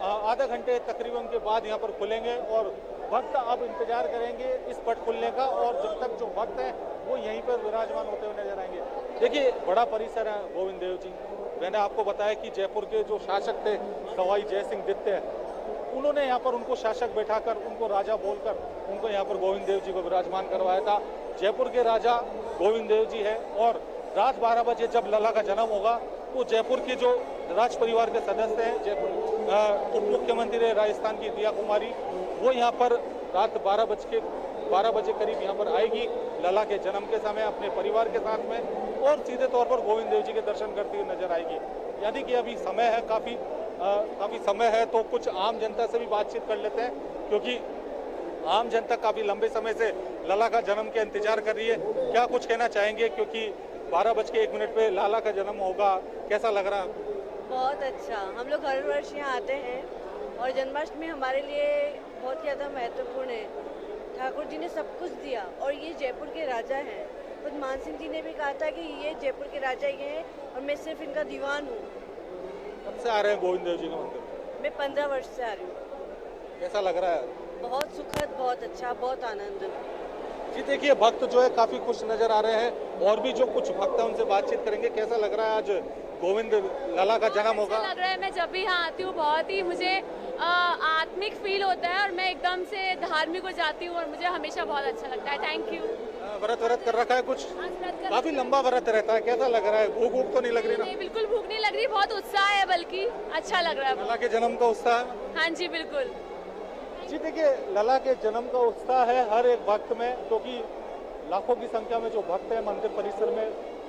आधा घंटे तकरीबन के बाद यहाँ पर खुलेंगे और भक्त अब इंतजार करेंगे इस पट खुलने का। और जब तक जो भक्त हैं वो यहीं पर विराजमान होते हुए नजर आएंगे। देखिए बड़ा परिसर है गोविंद देव जी। मैंने आपको बताया कि जयपुर के जो शासक थे सवाई जय सिंह द्वितीय, उन्होंने यहाँ पर उनको शासक बैठाकर उनको राजा बोलकर उनको यहाँ पर गोविंद देव जी को विराजमान करवाया था। जयपुर के राजा गोविंद देव जी है और रात 12 बजे जब लला का जन्म होगा तो जयपुर के जो राज परिवार के सदस्य हैं, जयपुर उप मुख्यमंत्री है राजस्थान की दिया कुमारी, वो यहाँ पर रात 12 बजे करीब यहाँ पर आएगी लला के जन्म के समय अपने परिवार के साथ में और सीधे तौर पर गोविंद देव जी के दर्शन करती हुई नजर आएगी। यानी कि अभी समय है काफी समय है तो कुछ आम जनता से भी बातचीत कर लेते हैं क्योंकि आम जनता काफी लंबे समय से लला का जन्म के इंतजार कर रही है। क्या कुछ कहना चाहेंगे क्योंकि 12:01 पे लाला का जन्म होगा, कैसा लग रहा है? बहुत अच्छा। हम लोग हर वर्ष यहाँ आते हैं और जन्माष्टमी हमारे लिए बहुत ज़्यादा महत्वपूर्ण है। ठाकुर जी ने सब कुछ दिया और ये जयपुर के राजा हैं। खुद मान सिंह जी ने भी कहा था कि ये जयपुर के राजा ये हैं और मैं सिर्फ इनका दीवान हूँ। कब से आ रहे हैं गोविंद देव जी के मंदिर? मैं 15 वर्ष से आ रही हूँ। कैसा लग रहा है? बहुत सुखद, बहुत अच्छा, बहुत आनंद। जी देखिए भक्त जो है काफी खुश नजर आ रहे हैं और भी जो कुछ भक्त हैं उनसे बातचीत करेंगे। कैसा लग रहा है आज गोविंद लला का जन्म होगा? लग रहा है, मैं जब भी यहाँ आती हूँ बहुत ही मुझे आत्मिक फील होता है और मैं एकदम से धार्मिक हो जाती हूँ और मुझे हमेशा बहुत अच्छा लगता है। Thank you. व्रत कर रखा है कुछ? काफी लंबा व्रत रहता है, कैसा लग रहा है? भूख तो नहीं लग रही ना? नहीं, बिल्कुल भूख नहीं लग रही, बहुत उत्साह है, बल्कि अच्छा लग रहा है। लला के जन्म का उत्साह है? हाँ जी बिल्कुल। जी देखिए लला के जन्म का उत्साह है हर एक भक्त में क्योंकि लाखों की संख्या में जो भक्त हैं मंदिर परिसर में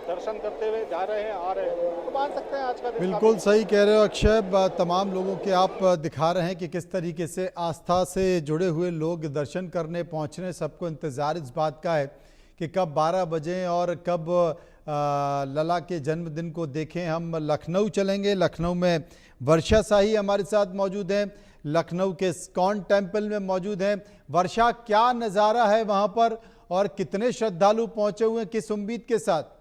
दर्शन करते हुए जा रहे हैं, आ रहे हैं, तो मान सकते हैं आज का दिन बिल्कुल सही कह रहे हो अक्षय। तमाम लोगों के आप दिखा रहे हैं कि किस तरीके से आस्था से जुड़े हुए लोग दर्शन करने पहुंच रहे हैं। सबको इंतजार इस बात का है कि कब 12 बजे और कब लला के जन्मदिन को देखें। हम लखनऊ चलेंगे। लखनऊ में वर्षा शाही हमारे साथ मौजूद हैं। लखनऊ के इस्कॉन टेम्पल में मौजूद हैं। वर्षा, क्या नज़ारा है वहां पर और कितने श्रद्धालु पहुंचे हुए हैं, किस उम्मीद के साथ?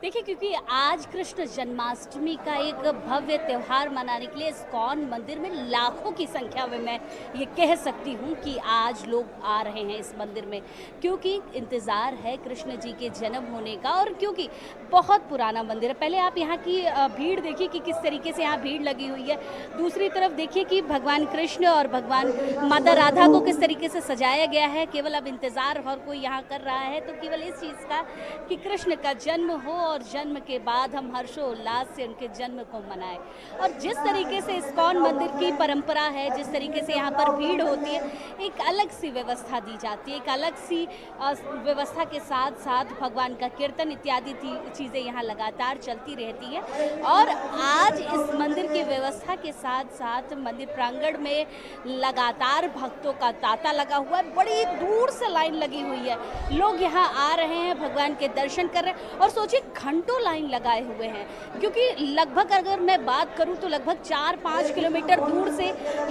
देखिए, क्योंकि आज कृष्ण जन्माष्टमी का एक भव्य त्यौहार मनाने के लिए इस्कॉन मंदिर में लाखों की संख्या में मैं ये कह सकती हूँ कि आज लोग आ रहे हैं इस मंदिर में, क्योंकि इंतज़ार है कृष्ण जी के जन्म होने का और क्योंकि बहुत पुराना मंदिर है। पहले आप यहाँ की भीड़ देखिए कि किस तरीके से यहाँ भीड़ लगी हुई है। दूसरी तरफ देखिए कि भगवान कृष्ण और भगवान माता राधा को किस तरीके से सजाया गया है। केवल अब इंतज़ार हर कोई यहाँ कर रहा है तो केवल इस चीज़ का कि कृष्ण का जन्म हो और जन्म के बाद हम हर्षोल्लास से उनके जन्म को मनाएं। और जिस तरीके से इस्कॉन मंदिर की परंपरा है, जिस तरीके से यहाँ पर भीड़ होती है, एक अलग सी व्यवस्था दी जाती है। एक अलग सी व्यवस्था के साथ साथ भगवान का कीर्तन इत्यादि चीज़ें यहाँ लगातार चलती रहती है। और आज इस मंदिर की व्यवस्था के साथ साथ मंदिर प्रांगण में लगातार भक्तों का तांता लगा हुआ है। बड़ी दूर से लाइन लगी हुई है, लोग यहाँ आ रहे हैं, भगवान के दर्शन कर रहे हैं। और सोचिए, घंटों लाइन लगाए हुए हैं, क्योंकि लगभग अगर मैं बात करूं तो लगभग 4-5 किलोमीटर दूर से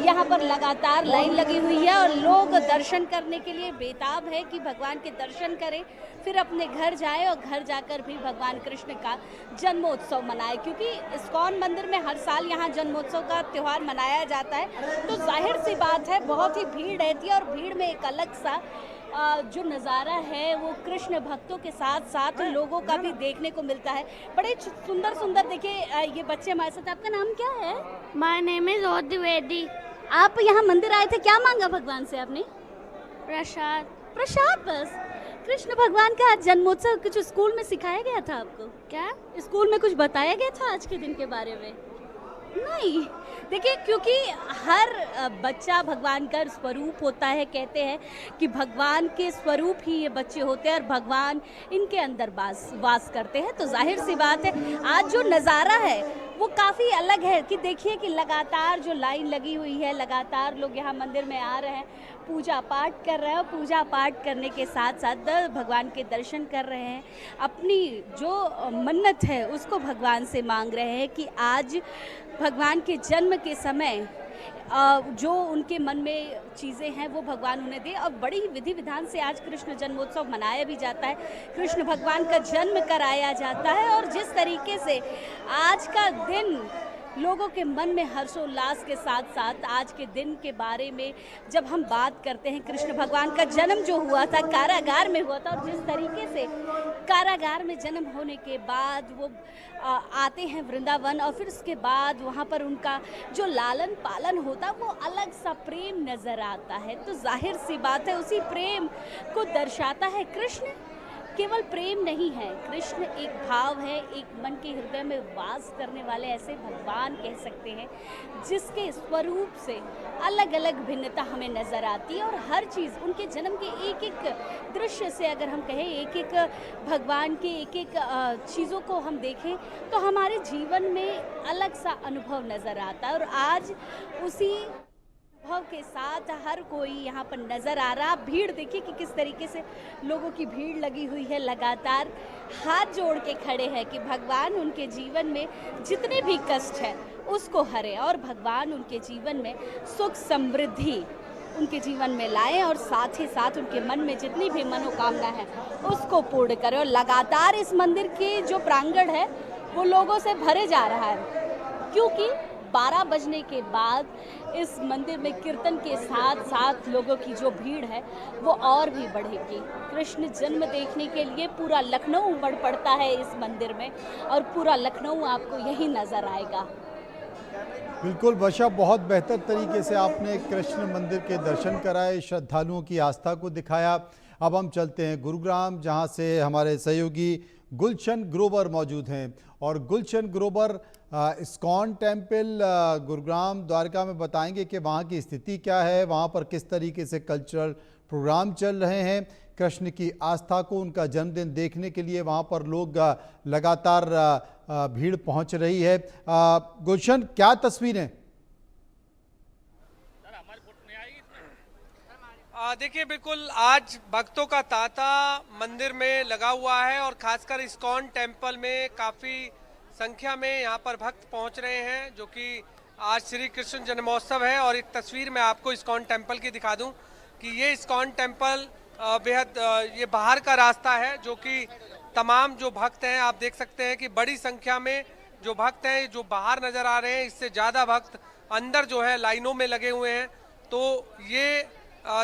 यहाँ पर लगातार लाइन लगी हुई है और लोग दर्शन करने के लिए बेताब है कि भगवान के दर्शन करें, फिर अपने घर जाए और घर जाकर भी भगवान कृष्ण का जन्मोत्सव मनाए। क्योंकि इस्कॉन मंदिर में हर साल यहाँ जन्मोत्सव का त्यौहार मनाया जाता है, तो जाहिर सी बात है बहुत ही भीड़ रहती है। और भीड़ में एक अलग सा जो नज़ारा है वो कृष्ण भक्तों के साथ साथ लोगों का भी देखने को मिलता है। बड़े सुंदर सुंदर देखिए ये बच्चे हमारे साथ। आपका नाम क्या है? My name is Dwivedi. आप यहाँ मंदिर आए थे, क्या मांगा भगवान से आपने? प्रसाद। प्रसाद बस? कृष्ण भगवान का आज जन्मोत्सव कुछ स्कूल में सिखाया गया था आपको? क्या स्कूल में कुछ बताया गया था आज के दिन के बारे में? नहीं। देखिए, क्योंकि हर बच्चा भगवान का स्वरूप होता है। कहते हैं कि भगवान के स्वरूप ही ये बच्चे होते हैं और भगवान इनके अंदर वास करते हैं। तो जाहिर सी बात है आज जो नज़ारा है वो काफ़ी अलग है कि देखिए कि लगातार जो लाइन लगी हुई है, लगातार लोग यहाँ मंदिर में आ रहे हैं, पूजा पाठ कर रहे हैं। पूजा पाठ करने के साथ साथ भगवान के दर्शन कर रहे हैं, अपनी जो मन्नत है उसको भगवान से मांग रहे हैं कि आज भगवान के जन्म के समय जो उनके मन में चीज़ें हैं वो भगवान उन्हें दे। और बड़ी ही विधि विधान से आज कृष्ण जन्मोत्सव मनाया भी जाता है, कृष्ण भगवान का जन्म कराया जाता है। और जिस तरीके से आज का दिन लोगों के मन में हर्षोल्लास के साथ साथ आज के दिन के बारे में जब हम बात करते हैं, कृष्ण भगवान का जन्म जो हुआ था कारागार में हुआ था और जिस तरीके से कारागार में जन्म होने के बाद वो आते हैं वृंदावन और फिर उसके बाद वहाँ पर उनका जो लालन पालन होता है वो अलग सा प्रेम नज़र आता है। तो जाहिर सी बात है उसी प्रेम को दर्शाता है कृष्ण। केवल प्रेम नहीं है, कृष्ण एक भाव है, एक मन के हृदय में वास करने वाले ऐसे भगवान कह सकते हैं जिसके स्वरूप से अलग अलग भिन्नता हमें नज़र आती है। और हर चीज़ उनके जन्म के एक एक दृश्य से अगर हम कहें, एक एक भगवान के एक एक चीज़ों को हम देखें तो हमारे जीवन में अलग सा अनुभव नज़र आता है। और आज उसी भाव के साथ हर कोई यहाँ पर नज़र आ रहा। भीड़ देखिए कि किस तरीके से लोगों की भीड़ लगी हुई है, लगातार हाथ जोड़ के खड़े हैं कि भगवान उनके जीवन में जितने भी कष्ट हैं उसको हरे और भगवान उनके जीवन में सुख समृद्धि उनके जीवन में लाए और साथ ही साथ उनके मन में जितनी भी मनोकामना है उसको पूर्ण करें। और लगातार इस मंदिर के जो प्रांगण है वो लोगों से भरे जा रहा है, क्योंकि 12 बजने के बाद इस मंदिर में कीर्तन के साथ साथ लोगों की जो भीड़ है वो और भी बढ़ेगी। कृष्ण जन्म देखने के लिए पूरा लखनऊ उमड़ पड़ता है इस मंदिर में और पूरा लखनऊ आपको यही नज़र आएगा। बिल्कुल वर्षा, बहुत बेहतर तरीके से आपने कृष्ण मंदिर के दर्शन कराए, श्रद्धालुओं की आस्था को दिखाया। अब हम चलते हैं गुरुग्राम, जहां से हमारे सहयोगी गुलशन ग्रोवर मौजूद हैं। और गुलशन ग्रोवर, इस्कॉन टेम्पल गुरुग्राम द्वारका में बताएंगे कि वहाँ की स्थिति क्या है, वहाँ पर किस तरीके से कल्चरल प्रोग्राम चल रहे हैं, कृष्ण की आस्था को, उनका जन्मदिन देखने के लिए वहाँ पर लोग लगातार भीड़ पहुँच रही है। गुलशन, क्या तस्वीरें? देखिए, बिल्कुल आज भक्तों का तांता मंदिर में लगा हुआ है और खासकर इस्कॉन टेम्पल में काफ़ी संख्या में यहाँ पर भक्त पहुँच रहे हैं, जो कि आज श्री कृष्ण जन्मोत्सव है। और एक तस्वीर मैं आपको इस्कॉन टेम्पल की दिखा दूं कि ये इस्कॉन टेम्पल बेहद ये बाहर का रास्ता है, जो कि तमाम जो भक्त हैं आप देख सकते हैं कि बड़ी संख्या में जो भक्त हैं जो बाहर नजर आ रहे हैं, इससे ज़्यादा भक्त अंदर जो है लाइनों में लगे हुए हैं। तो ये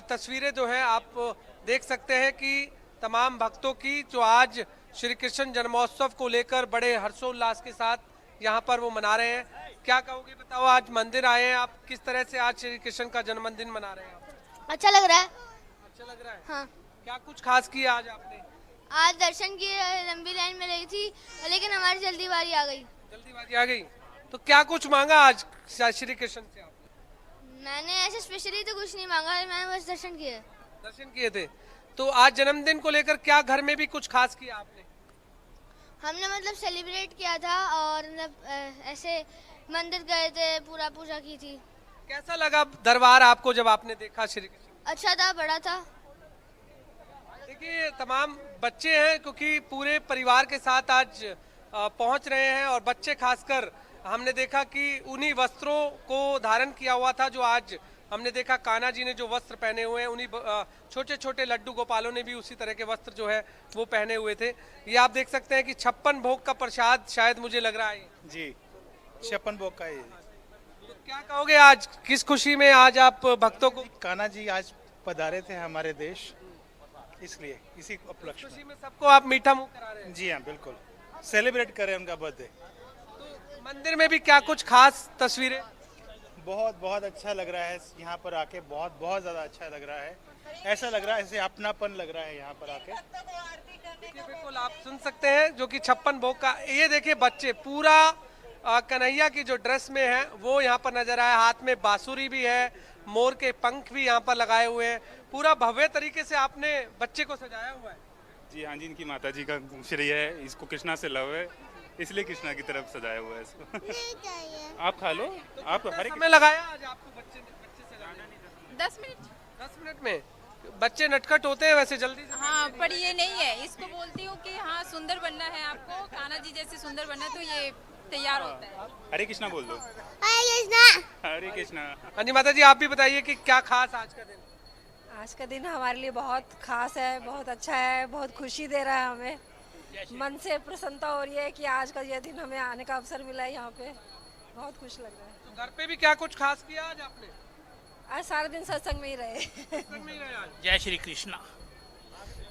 तस्वीरें जो है आप देख सकते हैं कि तमाम भक्तों की जो आज श्री कृष्ण जन्मोत्सव को लेकर बड़े हर्षोल्लास के साथ यहाँ पर वो मना रहे हैं। क्या कहोगे, बताओ, आज मंदिर आए हैं आप, किस तरह से आज श्री कृष्ण का जन्मदिन मना रहे हैं आप? अच्छा लग रहा है। अच्छा लग रहा है। हाँ। क्या कुछ खास किया आज आपने? आज दर्शन किए, लंबी लाइन में लगी थी, लेकिन हमारी जल्दी बारी आ गई। जल्दी बारी आ गई। तो क्या कुछ मांगा आज श्री कृष्ण से आप? मैंने ऐसे स्पेशली तो कुछ नहीं मांगा, मैंने बस दर्शन किए। दर्शन किए थे। तो आज जन्मदिन को लेकर क्या घर में भी कुछ खास किया आपने? हमने मतलब सेलिब्रेट किया था और मतलब ऐसे मंदिर गए थे, पूरा पूजा की थी। कैसा लगा दरबार आपको जब आपने देखा श्री कृष्ण? अच्छा था, बड़ा था। देखिए तमाम बच्चे हैं, क्योंकि पूरे परिवार के साथ आज पहुंच रहे हैं, और बच्चे खासकर हमने देखा कि उन्हीं वस्त्रों को धारण किया हुआ था जो आज हमने देखा कान्हा जी ने जो वस्त्र पहने हुए हैं, उन्हीं छोटे छोटे लड्डू गोपालों ने भी उसी तरह के वस्त्र जो है वो पहने हुए थे। ये आप देख सकते हैं कि 56 भोग का प्रसाद शायद मुझे लग रहा है जी, 56 भोग का है। तो क्या कहोगे, आज किस खुशी में आज आप भक्तों को? कान्हा जी आज पधारे थे हमारे देश, इसलिए इसी उपलक्ष्य खुशी में सबको आप मीठा मुंह करा रहे हैं। जी हाँ, बिल्कुल सेलिब्रेट करें उनका बर्थडे। तो मंदिर में भी क्या कुछ खास तस्वीरें? बहुत अच्छा लग रहा है यहाँ पर आके, बहुत ज्यादा अच्छा लग रहा है। ऐसा लग रहा है जैसे अपनापन लग रहा है यहाँ पर आके। बिल्कुल आप सुन सकते हैं जो कि 56 भोग का, ये देखिए बच्चे पूरा कन्हैया की जो ड्रेस में है वो यहाँ पर नजर आया, हाथ में बांसुरी भी है, मोर के पंख भी यहाँ पर लगाए हुए हैं, पूरा भव्य तरीके से आपने बच्चे को सजाया हुआ है। जी हाँ जी, इनकी माता जी का श्रेय है, इसको कृष्णा से लव है, इसलिए कृष्णा की तरफ सजाया हुआ है इसको। आप खा लो। आप हर समय लगाया आज आपको बच्चे सजाने? 10 मिनट। 10 मिनट में? बच्चे नटखट होते हैं वैसे जल्दी से। हाँ, पर ये नहीं है, इसको बोलती हूँ कि हाँ सुंदर बनना है आपको, कान्हा जी जैसे सुंदर बनना है, तो ये तैयार होता है। हरे कृष्णा बोल दो। हरे कृष्णा। हरे कृष्णा। हाँ जी माता जी, आप भी बताइए कि क्या खास आज का दिन? आज का दिन हमारे लिए बहुत खास है, बहुत अच्छा है, बहुत खुशी दे रहा है हमें। मन से प्रसन्नता हो रही है कि आज का ये दिन हमें आने का अवसर मिला है यहाँ पे, बहुत खुश लग रहा है। तो घर पे भी क्या कुछ खास किया आज आपने? आज सारा दिन सत्संग में ही रहे। जय श्री कृष्णा,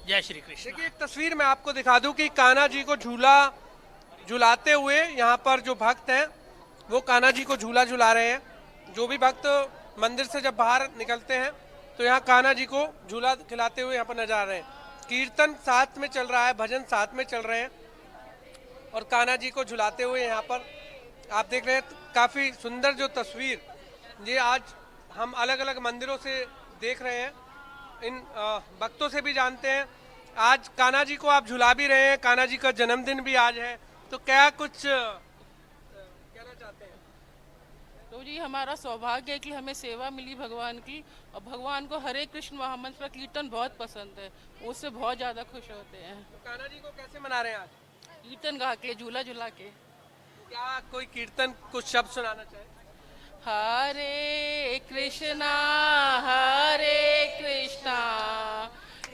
जय श्री कृष्ण। देखिए एक तस्वीर मैं आपको दिखा दूं कि कान्हा जी को झूला झुलाते हुए यहाँ पर जो भक्त हैं वो कान्हा जी को झूला झुला रहे हैं। जो भी भक्त मंदिर से जब बाहर निकलते हैं तो यहाँ कान्हा जी को झूला खिलाते हुए यहाँ पर नजर आ रहे हैं। कीर्तन साथ में चल रहा है, भजन साथ में चल रहे हैं, और कान्हा जी को झुलाते हुए यहाँ पर आप देख रहे हैं। काफी सुंदर जो तस्वीर ये आज हम अलग अलग मंदिरों से देख रहे हैं, इन भक्तों से भी जानते हैं। आज कान्हा जी को आप झुला भी रहे हैं, कान्हा जी का जन्मदिन भी आज है, तो क्या कुछ कहना चाहते हैं? तो जी हमारा सौभाग्य है कि हमें सेवा मिली भगवान की, और भगवान को हरे कृष्ण महामंत्र का कीर्तन बहुत पसंद है, उससे बहुत ज़्यादा खुश होते हैं। तो कान्हा जी को कैसे मना रहे हैं आज? कीर्तन गा के, झूला झुला के। क्या कोई कीर्तन कुछ शब्द सुनाना चाहे? हरे कृष्णा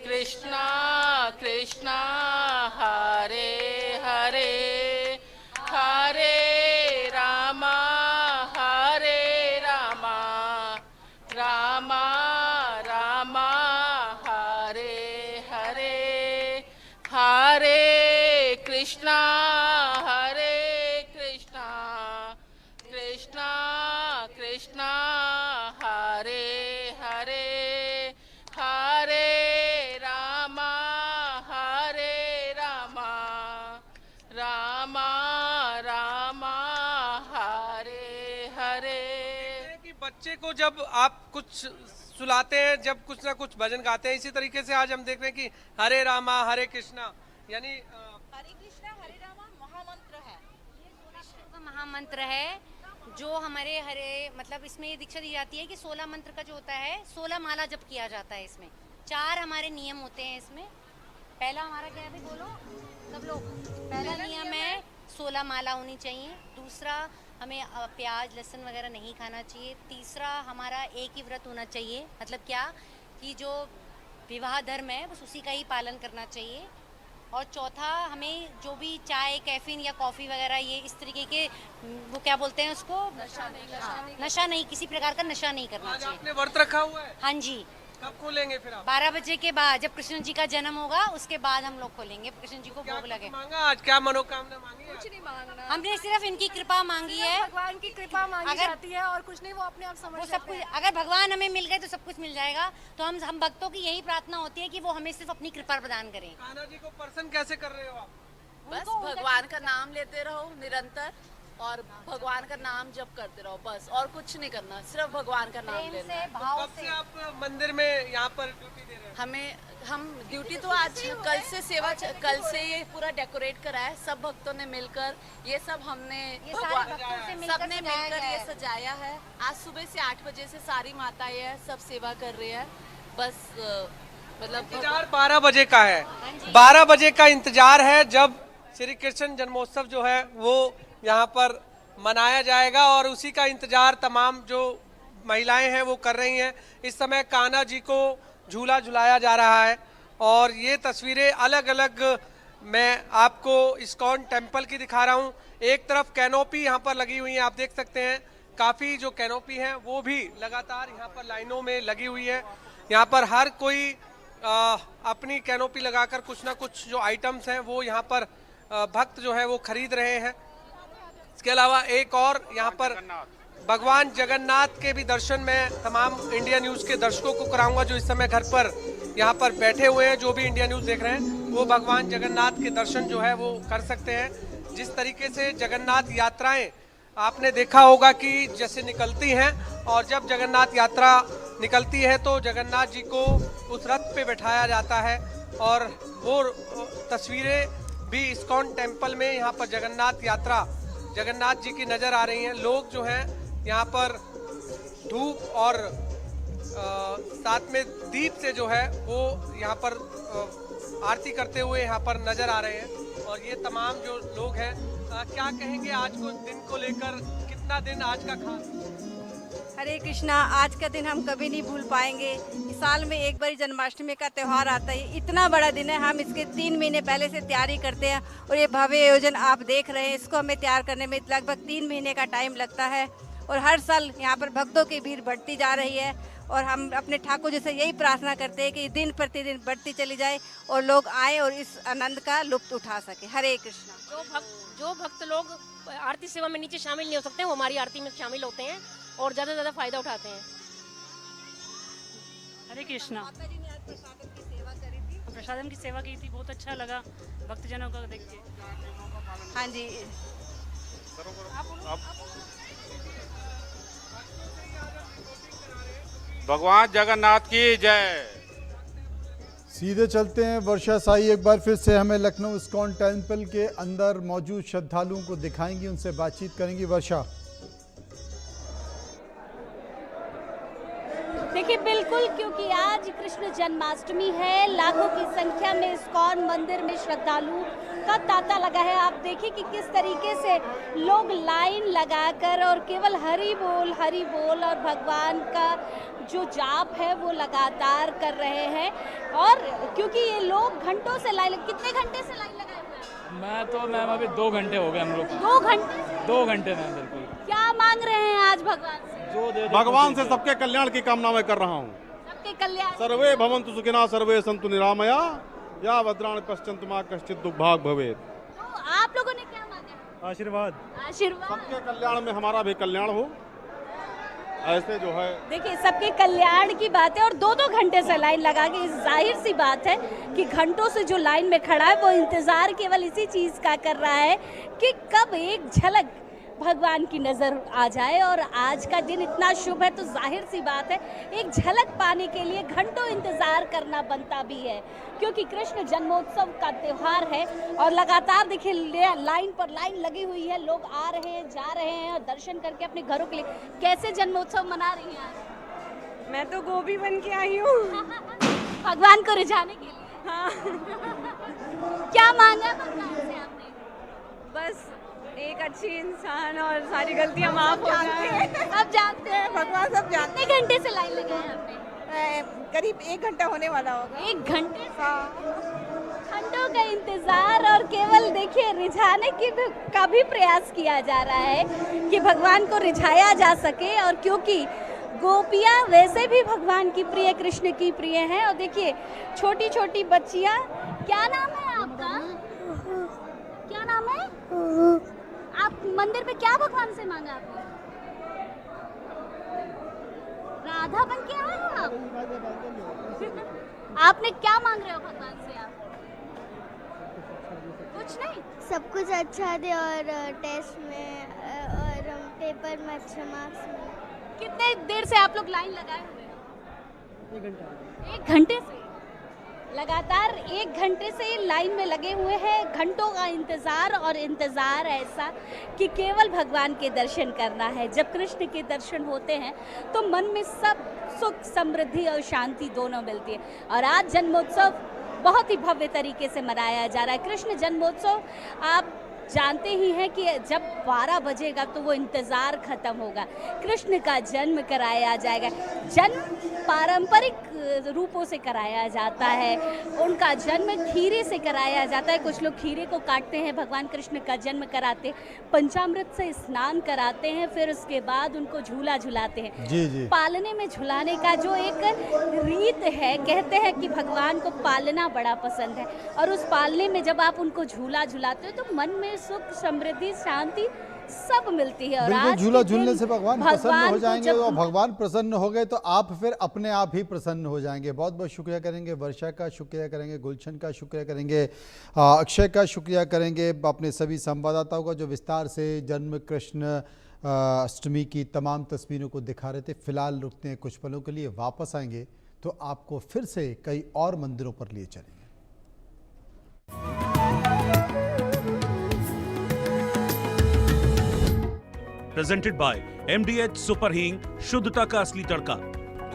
कृष्णा कृष्णा हरे हरे, हरे रामा रामा रामा हरे हरे, हरे कृष्णा कृष्णा कृष्णा हरे हरे, हरे रामा रामा रामा हरे हरे। कि बच्चे को जब आप कुछ सुलाते हैं, जब कुछ ना कुछ भजन गाते हैं, इसी तरीके से आज हम देख रहे हैं कि हरे रामा हरे कृष्णा, यानी हरे कृष्णा हरे रामा महामंत्र है, ये महामंत्र है जो हमारे हरे मतलब इसमें ये दीक्षा दी जाती है कि 16 मंत्र का जो होता है 16 माला जप किया जाता है। इसमें 4 हमारे नियम होते हैं। इसमें पहला हमारा क्या है, बोलो सब लोग, पहला नियम है 16 माला होनी चाहिए। दूसरा, हमें प्याज लहसुन वगैरह नहीं खाना चाहिए। तीसरा, हमारा एक ही व्रत होना चाहिए, मतलब क्या कि जो विवाह धर्म है बस उसी का ही पालन करना चाहिए। और चौथा, हमें जो भी चाय, कैफीन या कॉफ़ी वगैरह ये इस तरीके के वो क्या बोलते हैं उसको, नशा नहीं, किसी प्रकार का नशा नहीं करना चाहिए। आपने व्रत रखा हुआ है? हाँ जी। कब खोलेंगे फिर आप? 12 बजे के बाद, जब कृष्ण जी का जन्म होगा उसके बाद हम लोग खोलेंगे। कृष्ण जी को भोग लगे। मांगा आज, क्या मनोकामना मांगी? कुछ नहीं मांगना, हमने सिर्फ इनकी कृपा मांगी है। भगवान की कृपा मांगी जाती है और कुछ नहीं, वो अपने आप समझ वो सब कुछ, अगर भगवान हमें मिल गए तो सब कुछ मिल जाएगा। तो हम भक्तों की यही प्रार्थना होती है कि वो हमें सिर्फ अपनी कृपा प्रदान करें। कान्हा जी को प्रसन्न कैसे कर रहे हो आप? बस भगवान का नाम लेते रहो निरंतर और भगवान का नाम जप करते रहो, बस और कुछ नहीं करना, सिर्फ भगवान का नाम लेना है। कब से आप मंदिर में यहाँ पर ड्यूटी दे रहे हैं? हम ड्यूटी तो आज कल से सेवा, कल से ये पूरा डेकोरेट करा है, सब भक्तों ने मिलकर ये सब हमने सबने मिलकर ये सजाया है। आज सुबह से 8 बजे से सारी माताएं हैं, सब सेवा कर रही है। बस मतलब इंतजार 12 बजे का है, 12 बजे का इंतजार है जब श्री कृष्ण जन्मोत्सव जो है वो यहाँ पर मनाया जाएगा और उसी का इंतजार तमाम जो महिलाएं हैं वो कर रही हैं। इस समय कान्हा जी को झूला झुलाया जा रहा है और ये तस्वीरें अलग अलग मैं आपको इस्कॉन टेम्पल की दिखा रहा हूँ। एक तरफ कैनोपी यहाँ पर लगी हुई है, आप देख सकते हैं काफ़ी जो कैनोपी है वो भी लगातार यहाँ पर लाइनों में लगी हुई है। यहाँ पर हर कोई अपनी कैनोपी लगाकर कुछ ना कुछ जो आइटम्स हैं वो यहाँ पर भक्त जो है वो खरीद रहे हैं। इसके अलावा एक और यहाँ पर भगवान जगन्नाथ के भी दर्शन मैं तमाम इंडिया न्यूज़ के दर्शकों को कराऊंगा जो इस समय घर पर यहाँ पर बैठे हुए हैं। जो भी इंडिया न्यूज़ देख रहे हैं वो भगवान जगन्नाथ के दर्शन जो है वो कर सकते हैं। जिस तरीके से जगन्नाथ यात्राएं आपने देखा होगा कि जैसे निकलती हैं और जब जगन्नाथ यात्रा निकलती है तो जगन्नाथ जी को उस रथ पे बैठाया जाता है और वो तस्वीरें भी इस्कॉन टेम्पल में यहाँ पर जगन्नाथ यात्रा जगन्नाथ जी की नज़र आ रही हैं। लोग जो हैं यहाँ पर धूप और साथ में दीप से जो है वो यहाँ पर आरती करते हुए यहाँ पर नज़र आ रहे हैं। और ये तमाम जो लोग हैं क्या कहेंगे आज को दिन को लेकर, कितना दिन आज का खास? हरे कृष्णा, आज का दिन हम कभी नहीं भूल पाएंगे। इस साल में एक बार जन्माष्टमी का त्यौहार आता है, इतना बड़ा दिन है, हम इसके 3 महीने पहले से तैयारी करते हैं और ये भव्य आयोजन आप देख रहे हैं, इसको हमें तैयार करने में लगभग 3 महीने का टाइम लगता है। और हर साल यहाँ पर भक्तों की भीड़ बढ़ती जा रही है और हम अपने ठाकुर जी से यही प्रार्थना करते हैं कि दिन प्रतिदिन बढ़ती चली जाए और लोग आए और इस आनंद का लुत्फ उठा सके। हरे कृष्णा। जो भक्त लोग आरती सेवा में नीचे शामिल नहीं हो सकते वो हमारी आरती में शामिल होते हैं और ज़्यादा से ज़्यादा फायदा उठाते हैं। हरे कृष्णा। प्रसादम की सेवा की थी, बहुत अच्छा लगा भक्तजनों को देख के। हाँ जी। भगवान जगन्नाथ की जय। सीधे चलते हैं वर्षा साई एक बार फिर से हमें लखनऊ इस्कॉन टेम्पल के अंदर मौजूद श्रद्धालुओं को दिखाएंगी, उनसे बातचीत करेंगी। वर्षा। देखिए बिल्कुल, क्योंकि आज कृष्ण जन्माष्टमी है, लाखों की संख्या में इस्कॉन मंदिर में श्रद्धालु का तांता लगा है। आप देखिए कि किस तरीके से लोग लाइन लगाकर और केवल हरि बोल और भगवान का जो जाप है वो लगातार कर रहे हैं। और क्योंकि ये लोग घंटों से लाइन, कितने घंटे से लाइन लगाए हुए हैं? मैम अभी 2 घंटे हो गए हम लोग। 2 घंटे? 2 घंटे में बिल्कुल। क्या मांग रहे हैं आज भगवान से? भगवान से सबके कल्याण की कामना मैं कर रहा हूँ। सबके कल्याण। सर्वे भवन्तु सुखिनः सर्वे सन्तु निरामया या भद्राणि पश्यन्तु मा कश्चित् दुर्भाग् भवेत्। तो आप लोगों ने क्या मांगा? आशीर्वाद। आशीर्वाद। सबके कल्याण में हमारा भी कल्याण हो, ऐसे जो है। देखिए सबके कल्याण की बात है और 2-2 घंटे से लाइन लगा के, जाहिर सी बात है कि घंटों से जो लाइन में खड़ा है वो इंतजार केवल इसी चीज का कर रहा है कि कब एक झलक भगवान की नज़र आ जाए। और आज का दिन इतना शुभ है तो जाहिर सी बात है एक झलक पाने के लिए घंटों इंतज़ार करना बनता भी है, क्योंकि कृष्ण जन्मोत्सव का त्यौहार है। और लगातार देखिए लाइन पर लाइन लगी हुई है, लोग आ रहे हैं, जा रहे हैं और दर्शन करके अपने घरों के लिए। कैसे जन्मोत्सव मना रही हैं आज? मैं तो गोपी बन के आई हूँ भगवान को रिझाने के लिए। हाँ। क्या मांगा भगवान से आपने? बस एक अच्छी इंसान और सारी गलतियां माफ हो जाए। सब जानते हैं, भगवान सब जानते कितने घंटे से लाइन लगाए हैं आपने? हैं। करीब 1 घंटा होने वाला होगा। 1 घंटे घंटों का इंतजार और केवल देखिए रिझाने का भी प्रयास किया जा रहा है कि भगवान को रिझाया जा सके। और क्योंकि गोपियाँ वैसे भी भगवान की प्रिय, कृष्ण की प्रिय हैं। और देखिए छोटी छोटी बच्चियाँ, क्या नाम है आपका? क्या नाम है? आप मंदिर में क्या भगवान से मांगा आपने? राधा बन के आए हो आप? आपने क्या मांग रहे हो भगवान से आप? कुछ नहीं? सब कुछ अच्छा दे और टेस्ट में और पेपर में अच्छे मार्क्स मिले। कितने देर से आप लोग लाइन लगाए हुए हो? 1 घंटे से लगातार 1 घंटे से लाइन में लगे हुए हैं। घंटों का इंतजार और इंतजार ऐसा कि केवल भगवान के दर्शन करना है। जब कृष्ण के दर्शन होते हैं तो मन में सब सुख, समृद्धि और शांति दोनों मिलती है। और आज जन्मोत्सव बहुत ही भव्य तरीके से मनाया जा रहा है। कृष्ण जन्मोत्सव आप जानते ही हैं कि जब 12 बजेगा तो वो इंतज़ार खत्म होगा। कृष्ण का जन्म कराया जाएगा। जन्म पारंपरिक रूपों से कराया जाता है। उनका जन्म खीरे से कराया जाता है। कुछ लोग खीरे को काटते हैं, भगवान कृष्ण का जन्म कराते, पंचामृत से स्नान कराते हैं, फिर उसके बाद उनको झूला झुलाते हैं। जी जी। पालने में झुलाने का जो एक रीत है, कहते हैं कि भगवान को पालना बड़ा पसंद है। और उस पालने में जब आप उनको झूला झुलाते हो तो मन में सुख, समृद्धि, शांति सब मिलती है। और बिल्कुल, आज झूला के झूलने दिन से भगवान प्रसन्न हो जाएंगे। जब और भगवान प्रसन्न हो गए तो आप फिर अपने आप ही प्रसन्न हो जाएंगे। बहुत बहुत शुक्रिया करेंगे वर्षा का, शुक्रिया करेंगे गुलशन का, शुक्रिया करेंगे अक्षय का, शुक्रिया करेंगे अपने सभी संवाददाताओं का जो विस्तार से जन्म कृष्ण अष्टमी की तमाम तस्वीरों को दिखा रहे थे। फिलहाल रुकते हैं कुछ पलों के लिए, वापस आएंगे तो आपको फिर से कई और मंदिरों पर लिए चलेंगे। प्रेजेंटेड बाय MDH सुपर हींग, शुद्धता का असली तड़का।